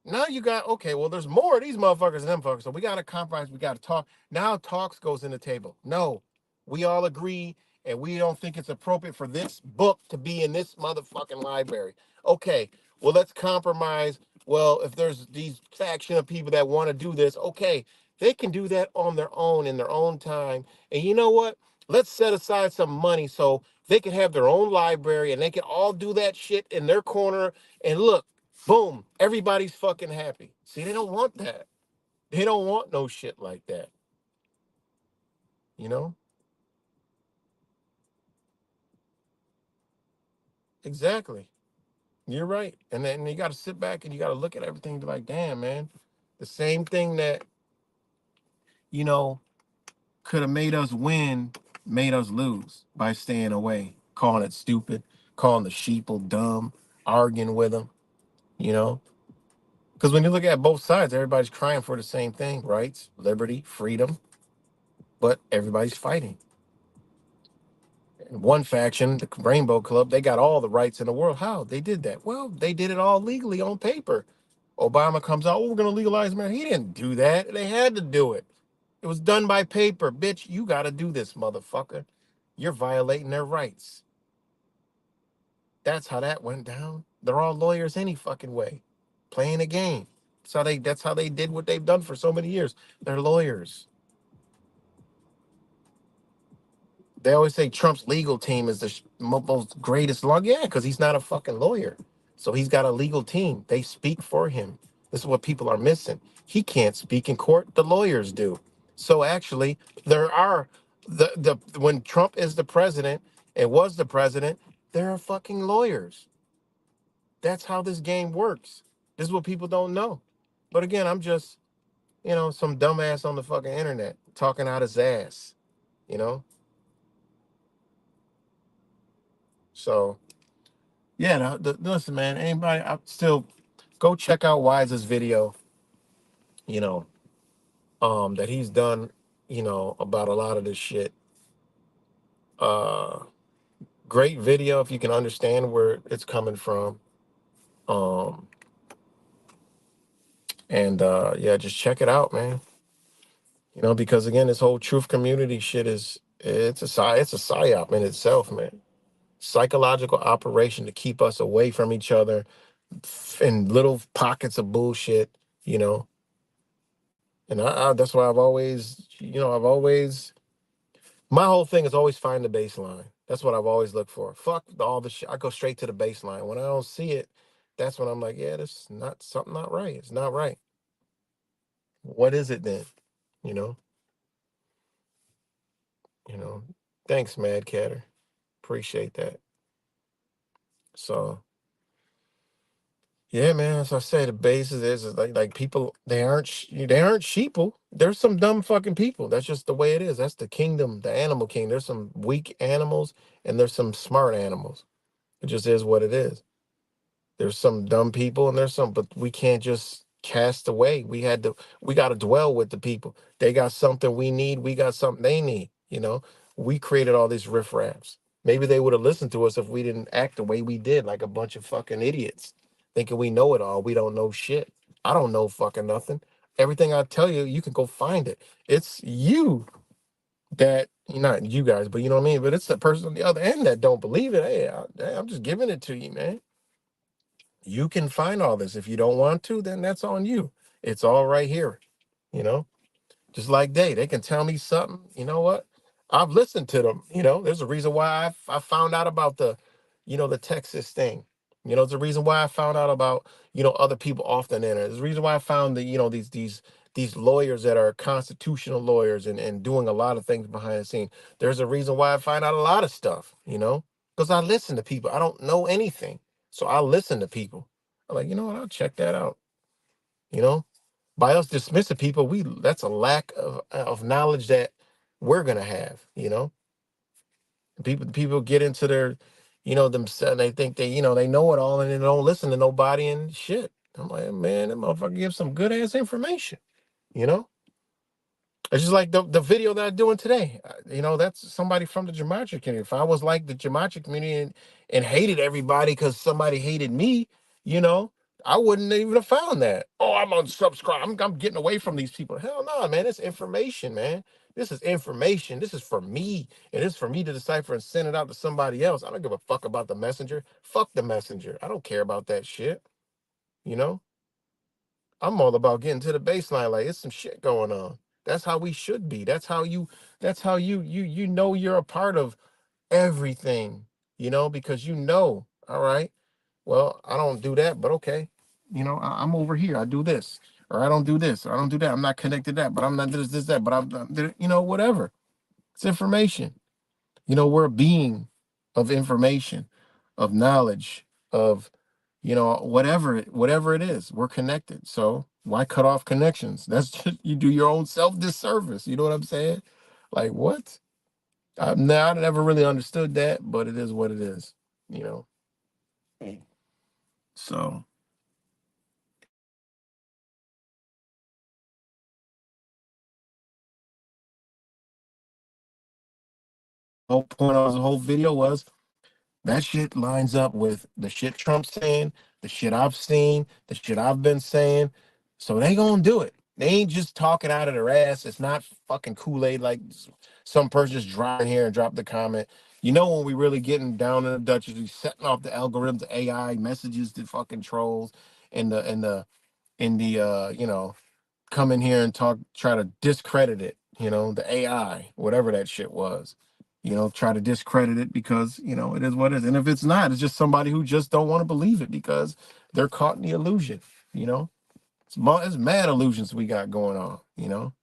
Speaker 1: Now you got, okay, well, there's more of these motherfuckers than them fuckers. So we got to compromise. We got to talk. Now talks goes in the table. No, we all agree and we don't think it's appropriate for this book to be in this motherfucking library. Okay, well, let's compromise. Well, if there's these faction of people that want to do this, okay, they can do that on their own in their own time. And you know what? Let's set aside some money so they can have their own library and they can all do that shit in their corner. And look, boom, everybody's fucking happy. See, they don't want that. They don't want no shit like that. You know? Exactly. You're right. And then you got to sit back and you got to look at everything and be like, damn, man, the same thing that, you know, could have made us win, made us lose by staying away, calling it stupid, calling the sheeple dumb, arguing with them, you know? Because when you look at both sides, everybody's crying for the same thing, rights, liberty, freedom, but everybody's fighting. And one faction, the Rainbow Club, they got all the rights in the world. How? They did that. Well, they did it all legally on paper. Obama comes out, oh, we're going to legalize marijuana. He didn't do that. They had to do it. It was done by paper. Bitch, you got to do this, motherfucker. You're violating their rights. That's how that went down. They're all lawyers any fucking way, playing a game. That's how they did what they've done for so many years. They're lawyers. They always say Trump's legal team is the most greatest lawyer. Yeah, because he's not a fucking lawyer. So he's got a legal team. They speak for him. This is what people are missing. He can't speak in court. The lawyers do. So actually, there are the when Trump is the president and was the president, there are fucking lawyers. That's how this game works. This is what people don't know. But again, I'm just, some dumbass on the fucking internet talking out his ass, you know? So yeah, listen, man. Anybody, I still go check out Wise's video. You know, that he's done. About a lot of this shit. Uh, Great video if you can understand where it's coming from. Um, and yeah, just check it out, man. Because again, this whole truth community shit it's a psyop in itself, man. Psychological operation to keep us away from each other in little pockets of bullshit. You know, And that's why my whole thing is always find the baseline. That's what I've always looked for. Fuck all the shit. I go straight to the baseline. When I don't see it, that's when I'm like, yeah, this is not something not right. It's not right. What is it then? You know, you know. Thanks, Mad Catter. Appreciate that. So yeah, man. As I say, the basis is like people. They aren't sheeple. There's some dumb fucking people. That's just the way it is. That's the kingdom, the animal king. There's some weak animals and there's some smart animals. It just is what it is. There's some dumb people and but we can't just cast away. We got to dwell with the people. They got something we need. We got something they need. We created all these riffraffs. Maybe they would have listened to us if we didn't act the way we did, like a bunch of fucking idiots, thinking we know it all. We don't know shit. I don't know fucking nothing. Everything I tell you, you can go find it. It's you that, not you guys, but you know what I mean? But it's the person on the other end that don't believe it. Hey, I'm just giving it to you, man. You can find all this. If you don't want to, then that's on you. It's all right here, you know? Just like they can tell me something. You know what? I've listened to them. There's a reason why I found out about the Texas thing. There's a reason why I found out about, other people off the internet. There's a reason why I found these lawyers that are constitutional lawyers and doing a lot of things behind the scene. There's a reason why I find out a lot of stuff, because I listen to people. I don't know anything. So I listen to people. I'm like, you know what? I'll check that out. You know, by us dismissing people, that's a lack of knowledge that we're gonna have. People get into their, themselves. They think they know it all, and they don't listen to nobody and shit. I'm like, man, that motherfucker gives some good ass information. You know. It's just like the video that I'm doing today. That's somebody from the gematria community. If I was like the gematria community and hated everybody because somebody hated me, you know, I wouldn't even have found that. Oh, I'm unsubscribed. I'm getting away from these people. Hell no, man. It's information, man. This is information. This is for me, and it's for me to decipher and send it out to somebody else. I don't give a fuck about the messenger. Fuck the messenger. I don't care about that shit. You know, I'm all about getting to the baseline. Like, it's some shit going on. That's how we should be. That's how you. That's how you know you're a part of everything. You know, because you know. All right. Well, I don't do that, but okay. You know, I'm over here. I do this, or I don't do this, or I don't do that. I'm not connected to that, but I'm not this, that, but you know, whatever. It's information. You know, we're a being of information, of knowledge, of, you know, whatever it is. We're connected. So why cut off connections? That's just, you do your own self disservice. You know what I'm saying? Like, what? I never really understood that, but it is what it is. You know. So. Whole point of the whole video was that shit lines up with the shit Trump's saying, the shit I've seen, the shit I've been saying. So they gonna do it. They ain't just talking out of their ass. It's not fucking Kool-Aid like some person just dropping here and drop the comment. You know, when we really getting down in the Dutchess, we setting off the algorithm, the AI messages to fucking trolls and the you know, come in here and try to discredit it, you know, the AI, whatever that shit was, you know, try to discredit it because, you know, it is what it is. And if it's not, it's just somebody who just don't want to believe it because they're caught in the illusion, you know. It's mad illusions we got going on, you know.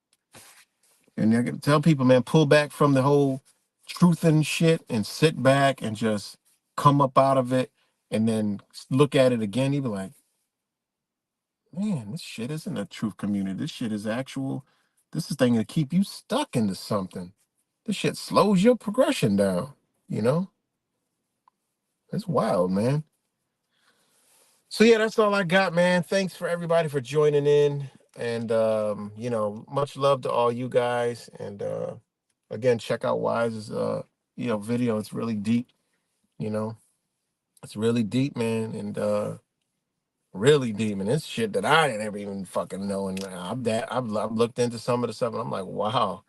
Speaker 1: And I can tell people, man, pull back from the whole truth and shit and sit back and just come up out of it and then look at it again. You be like, man, this shit isn't a truth community. This shit is actual. This is thing to keep you stuck into something. This shit slows your progression down. You know, it's wild, man. So yeah, that's all I got, man. Thanks for everybody for joining in, and you know, much love to all you guys. And again, check out Wise's you know, video. It's really deep. You know, it's really deep, man, and really deep, and it's shit that I didn't ever even fucking know. And I've looked into some of the stuff, and I'm like, wow.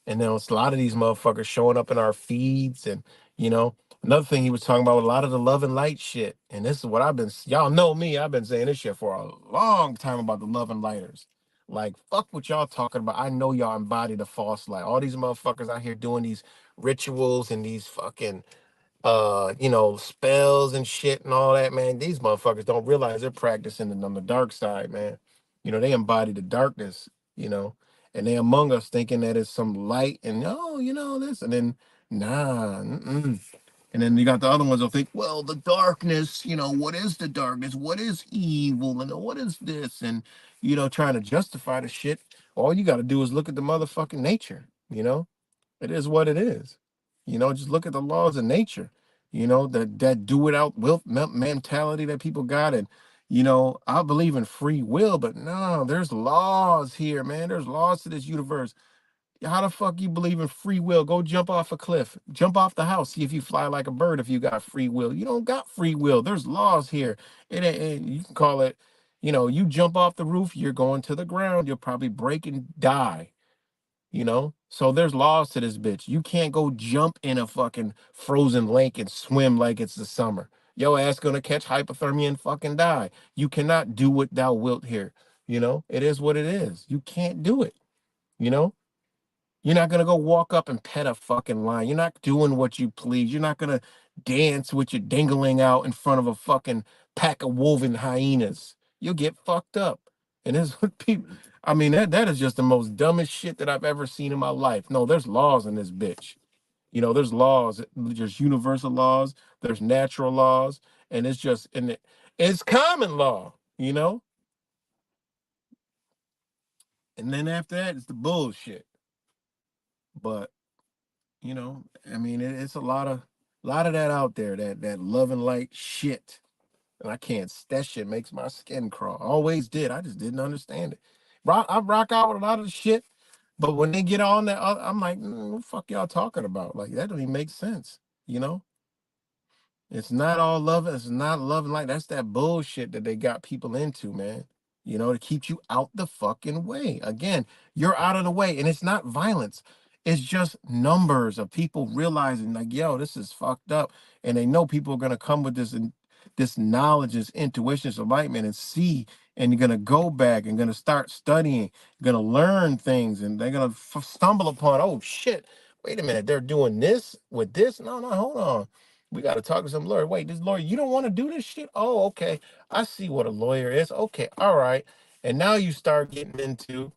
Speaker 1: And then it's a lot of these motherfuckers showing up in our feeds, and you know, another thing he was talking about, a lot of the love and light shit. And this is what y'all know me. I've been saying this shit for a long time about the love and lighters. Like, fuck what y'all talking about. I know y'all embody the false light. All these motherfuckers out here doing these rituals and these fucking you know, spells and shit and all that, man. These motherfuckers don't realize they're practicing it on the dark side, man. You know, they embody the darkness, you know, and they among us thinking that it's some light and oh, you know, this, and then nah, mm-mm. And then you got the other ones that'll think, well, the darkness, you know, what is the darkness? What is evil? And what is this? And, you know, trying to justify the shit. All you got to do is look at the motherfucking nature, you know? It is what it is. You know, just look at the laws of nature. You know, that do it out will mentality that people got. And, you know, I believe in free will, but no, there's laws here, man. There's laws to this universe. How the fuck you believe in free will? Go jump off a cliff, jump off the house, see if you fly like a bird if you got free will. You don't got free will. There's laws here. You can call it, you know, you jump off the roof, you're going to the ground, you'll probably break and die, you know? So there's laws to this bitch. You can't go jump in a fucking frozen lake and swim like it's the summer. Yo ass gonna catch hypothermia and fucking die. You cannot do what thou wilt here. You know, it is what it is. You can't do it. You know, you're not gonna go walk up and pet a fucking lion. You're not doing what you please. You're not gonna dance with your dingling out in front of a fucking pack of wolven hyenas. You'll get fucked up. And this what people. I mean, that is just the most dumbest shit that I've ever seen in my life. No, there's laws in this bitch. You know, there's laws. There's universal laws. There's natural laws, and it's common law. You know, and then after that, it's the bullshit. But you know, I mean, it's a lot of that out there, that love and light shit. And I can't. That shit makes my skin crawl. Always did. I just didn't understand it. I rock out with a lot of the shit, but when they get on that, I'm like, what the fuck y'all talking about? Like that don't even make sense. You know, it's not all love. It's not love and light. That's that bullshit that they got people into, man. You know, to keep you out the fucking way. Again, you're out of the way, and it's not violence. It's just numbers of people realizing like, yo, this is fucked up. And they know people are gonna come with this knowledge, this intuition, this enlightenment, and see, and you're gonna go back and gonna start studying, gonna learn things, and they're gonna stumble upon, oh shit, wait a minute, they're doing this with this. No, no, hold on. We got to talk to some lawyer. Wait, this lawyer, you don't want to do this shit? Oh, okay. I see what a lawyer is. Okay, all right. And now you start getting into,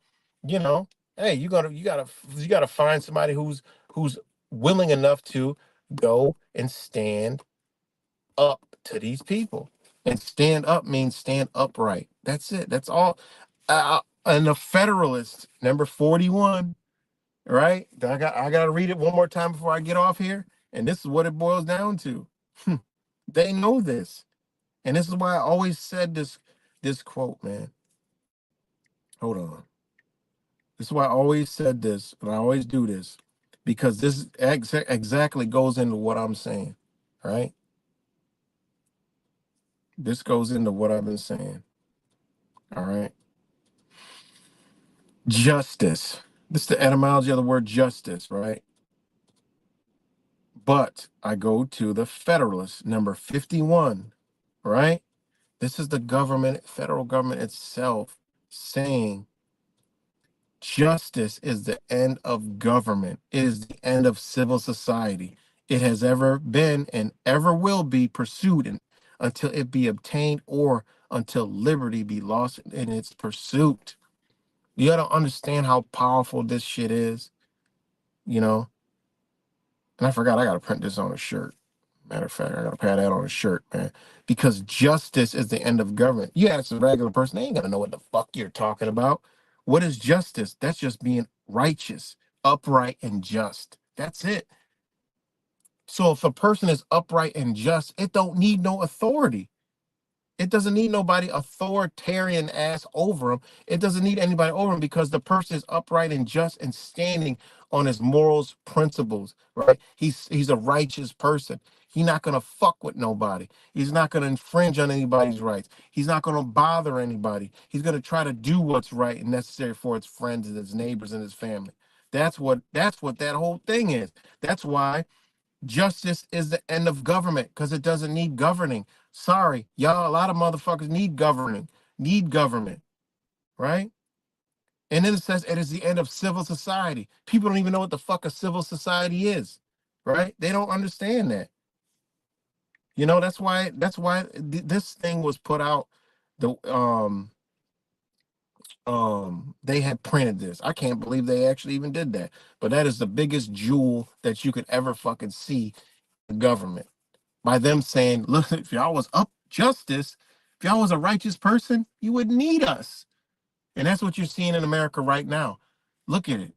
Speaker 1: you know, hey, you gotta find somebody who's willing enough to go and stand up to these people. And stand up means stand upright. That's it. That's all. And the Federalist, number 41, right? I gotta read it one more time before I get off here. And this is what it boils down to. They know this. And this is why I always said this quote, man. Hold on. This is why I always said this, and I always do this, because this exactly goes into what I'm saying, right? This goes into what I've been saying, all right? Justice. This is the etymology of the word justice, right? But I go to the Federalist, number 51, right? This is the government, federal government itself saying justice is the end of government. It is the end of civil society. It has ever been and ever will be pursued until it be obtained or until liberty be lost in its pursuit. You got to understand how powerful this shit is, you know? And I forgot I got to print this on a shirt. Matter of fact, I got to pad that on a shirt, man. Because justice is the end of government. You ask a regular person, they ain't going to know what the fuck you're talking about. What is justice? That's just being righteous, upright, and just. That's it. So if a person is upright and just, it don't need no authority. It doesn't need nobody authoritarian ass over him. It doesn't need anybody over him because the person is upright and just and standing on his morals, principles, right? He's a righteous person. He's not gonna fuck with nobody. He's not gonna infringe on anybody's rights. He's not gonna bother anybody. He's gonna try to do what's right and necessary for his friends and his neighbors and his family. That's what that whole thing is. That's why justice is the end of government because it doesn't need governing. Sorry, y'all, a lot of motherfuckers need governing, need government, right? And then it says it is the end of civil society. People don't even know what the fuck a civil society is, right? They don't understand that. You know, this thing was put out. The they had printed this. I can't believe they actually even did that. But that is the biggest jewel that you could ever fucking see in government. By them saying, look, if y'all was up justice, if y'all was a righteous person, you would need us. And that's what you're seeing in America right now. Look at it.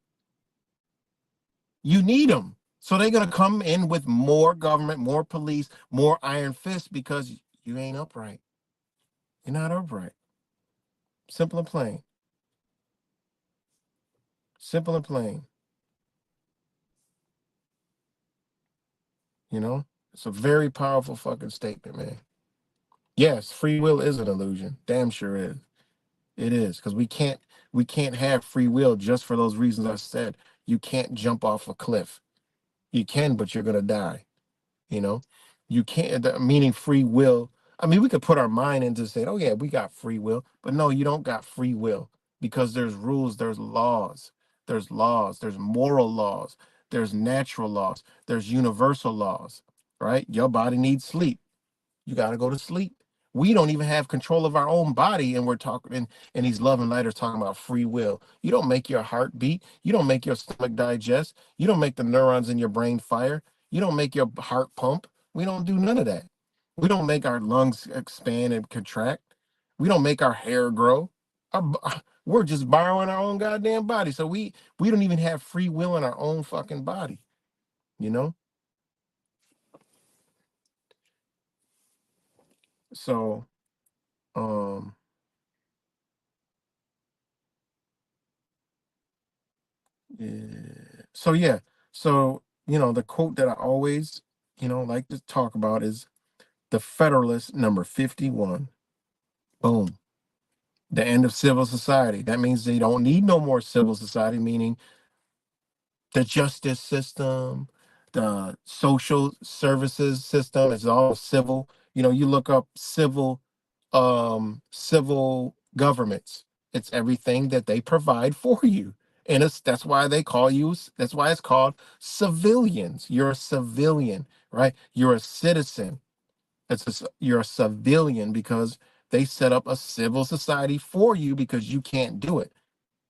Speaker 1: You need them. So they're going to come in with more government, more police, more iron fists because you ain't upright. You're not upright. Simple and plain. Simple and plain. You know, it's a very powerful fucking statement, man. Yes, free will is an illusion. Damn sure is. It is because we can't have free will just for those reasons I said. You can't jump off a cliff. You can, but you're gonna die. You know, you can't. Meaning free will. I mean, we could put our mind into saying, "Oh yeah, we got free will," but no, you don't got free will because there's rules, there's laws, there's moral laws, there's natural laws, there's universal laws. Right? Your body needs sleep. You got to go to sleep. We don't even have control of our own body, and we're talking and these love and lighters talking about free will. You don't make your heart beat. You don't make your stomach digest. You don't make the neurons in your brain fire. You don't make your heart pump. We don't do none of that. We don't make our lungs expand and contract. We don't make our hair grow. We're just borrowing our own goddamn body. So we don't even have free will in our own fucking body. You know. So um yeah. So yeah. So, the quote that I always, like to talk about is the Federalist number 51. Boom. The end of civil society. That means they don't need no more civil society, meaning The justice system, the social services system is all civil. You know, you look up civil governments. It's everything that they provide for you. And that's why they call you, that's why it's called civilians. You're a civilian, right? You're a citizen. You're a civilian because they set up a civil society for you because you can't do it.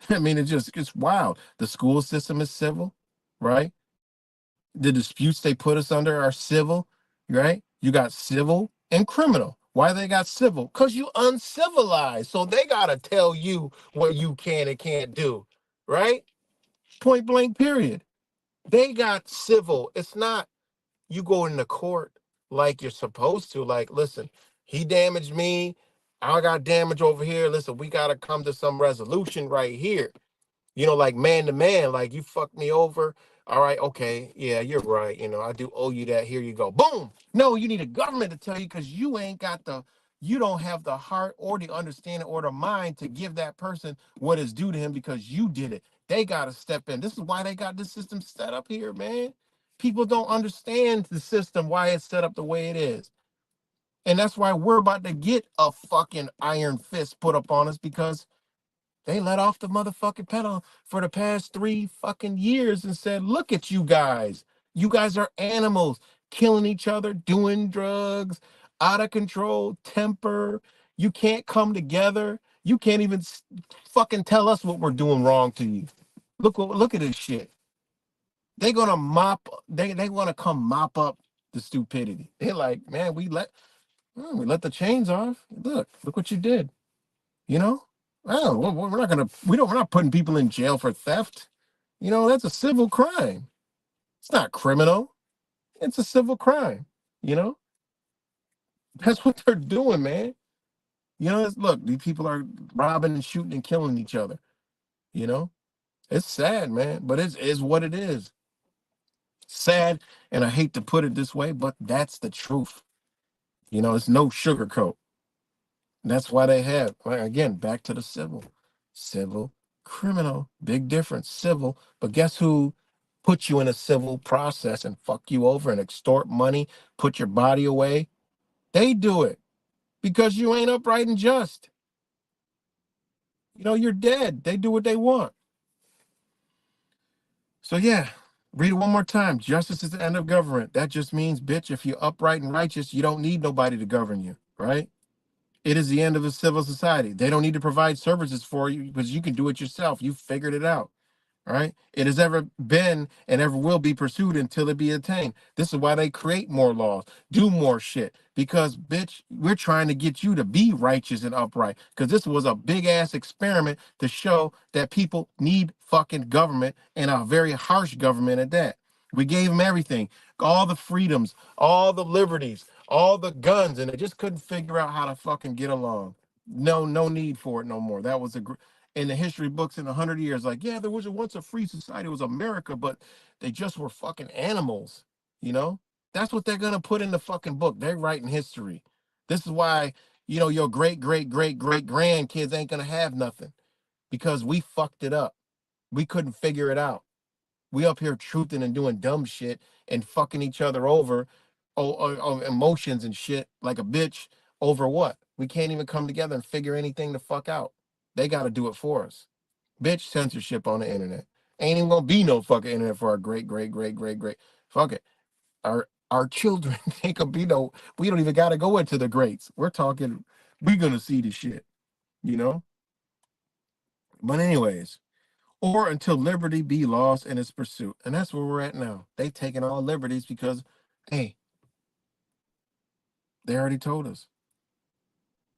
Speaker 1: I mean, it's wild. The school system is civil, right? The disputes they put us under are civil, right? You got civil and criminal. Why they got civil? Because you uncivilized. So they gotta tell you what you can and can't do, right? Point blank, period. They got civil. It's not you go into court like you're supposed to. Like, listen, he damaged me. I got damage over here. Listen, we gotta come to some resolution right here. Like man to man, like you fucked me over. All right, okay, yeah, you're right. I do owe you that. Here you go. Boom. No, you need a government to tell you because you don't have the heart or the understanding or the mind to give that person what is due to him because you did it. They got to step in. This is why they got this system set up here, man. People don't understand the system, why it's set up the way it is. And that's why we're about to get a fucking iron fist put up on us because they let off the motherfucking pedal for the past 3 fucking years and said, look at you guys. You guys are animals, killing each other, doing drugs, out of control, temper. You can't come together. You can't even fucking tell us what we're doing wrong to you. Look at this shit. They're gonna they want to come mop up the stupidity. They're like, man, we let the chains off. Look what you did. You know? Oh, well, we're not putting people in jail for theft. That's a civil crime. It's not criminal. It's a civil crime. You know? That's what they're doing, man. Look, these people are robbing and shooting and killing each other. You know? It's sad, man, but it's what it is. Sad, and I hate to put it this way, but that's the truth. It's no sugarcoat. That's why they have, again, back to the civil, criminal, big difference, civil. But guess who put you in a civil process and fuck you over and extort money, put your body away? They do it because you ain't upright and just. You're dead. They do what they want. So yeah, read it one more time. Justice is the end of government. That just means, bitch, if you're upright and righteous, you don't need nobody to govern you, right? It is the end of a civil society. They don't need to provide services for you because you can do it yourself. You figured it out. Right? It has ever been and ever will be pursued until it be attained. This is why they create more laws, do more shit. Because, bitch, we're trying to get you to be righteous and upright. Because this was a big ass experiment to show that people need fucking government and a very harsh government at that. We gave them everything, all the freedoms, all the liberties, all the guns, and they just couldn't figure out how to fucking get along. No need for it no more. That was in the history books in 100 years, like, yeah, there was once a free society, it was America, but they just were fucking animals, you know? That's what they're gonna put in the fucking book. They're writing history. This is why, your great grandkids ain't gonna have nothing because we fucked it up. We couldn't figure it out. We up here truthing and doing dumb shit and fucking each other over emotions and shit like a bitch over what? We can't even come together and figure anything the fuck out. They got to do it for us. Bitch, censorship on the internet. Ain't even gonna be no fucking internet for our great. Fuck it. Our children ain't gonna be no. We don't even gotta go into the greats. We're talking. We gonna see the shit. You know. But anyways, or until liberty be lost in its pursuit, and that's where we're at now. They taking all liberties because, hey, they already told us.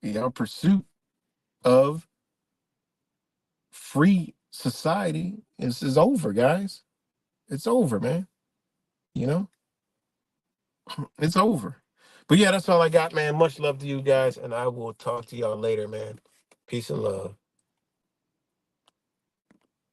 Speaker 1: Our pursuit of free society is over, guys. It's over, man. You know. It's over. But yeah, that's all I got, man. Much love to you guys, and I will talk to y'all later, man. Peace and love.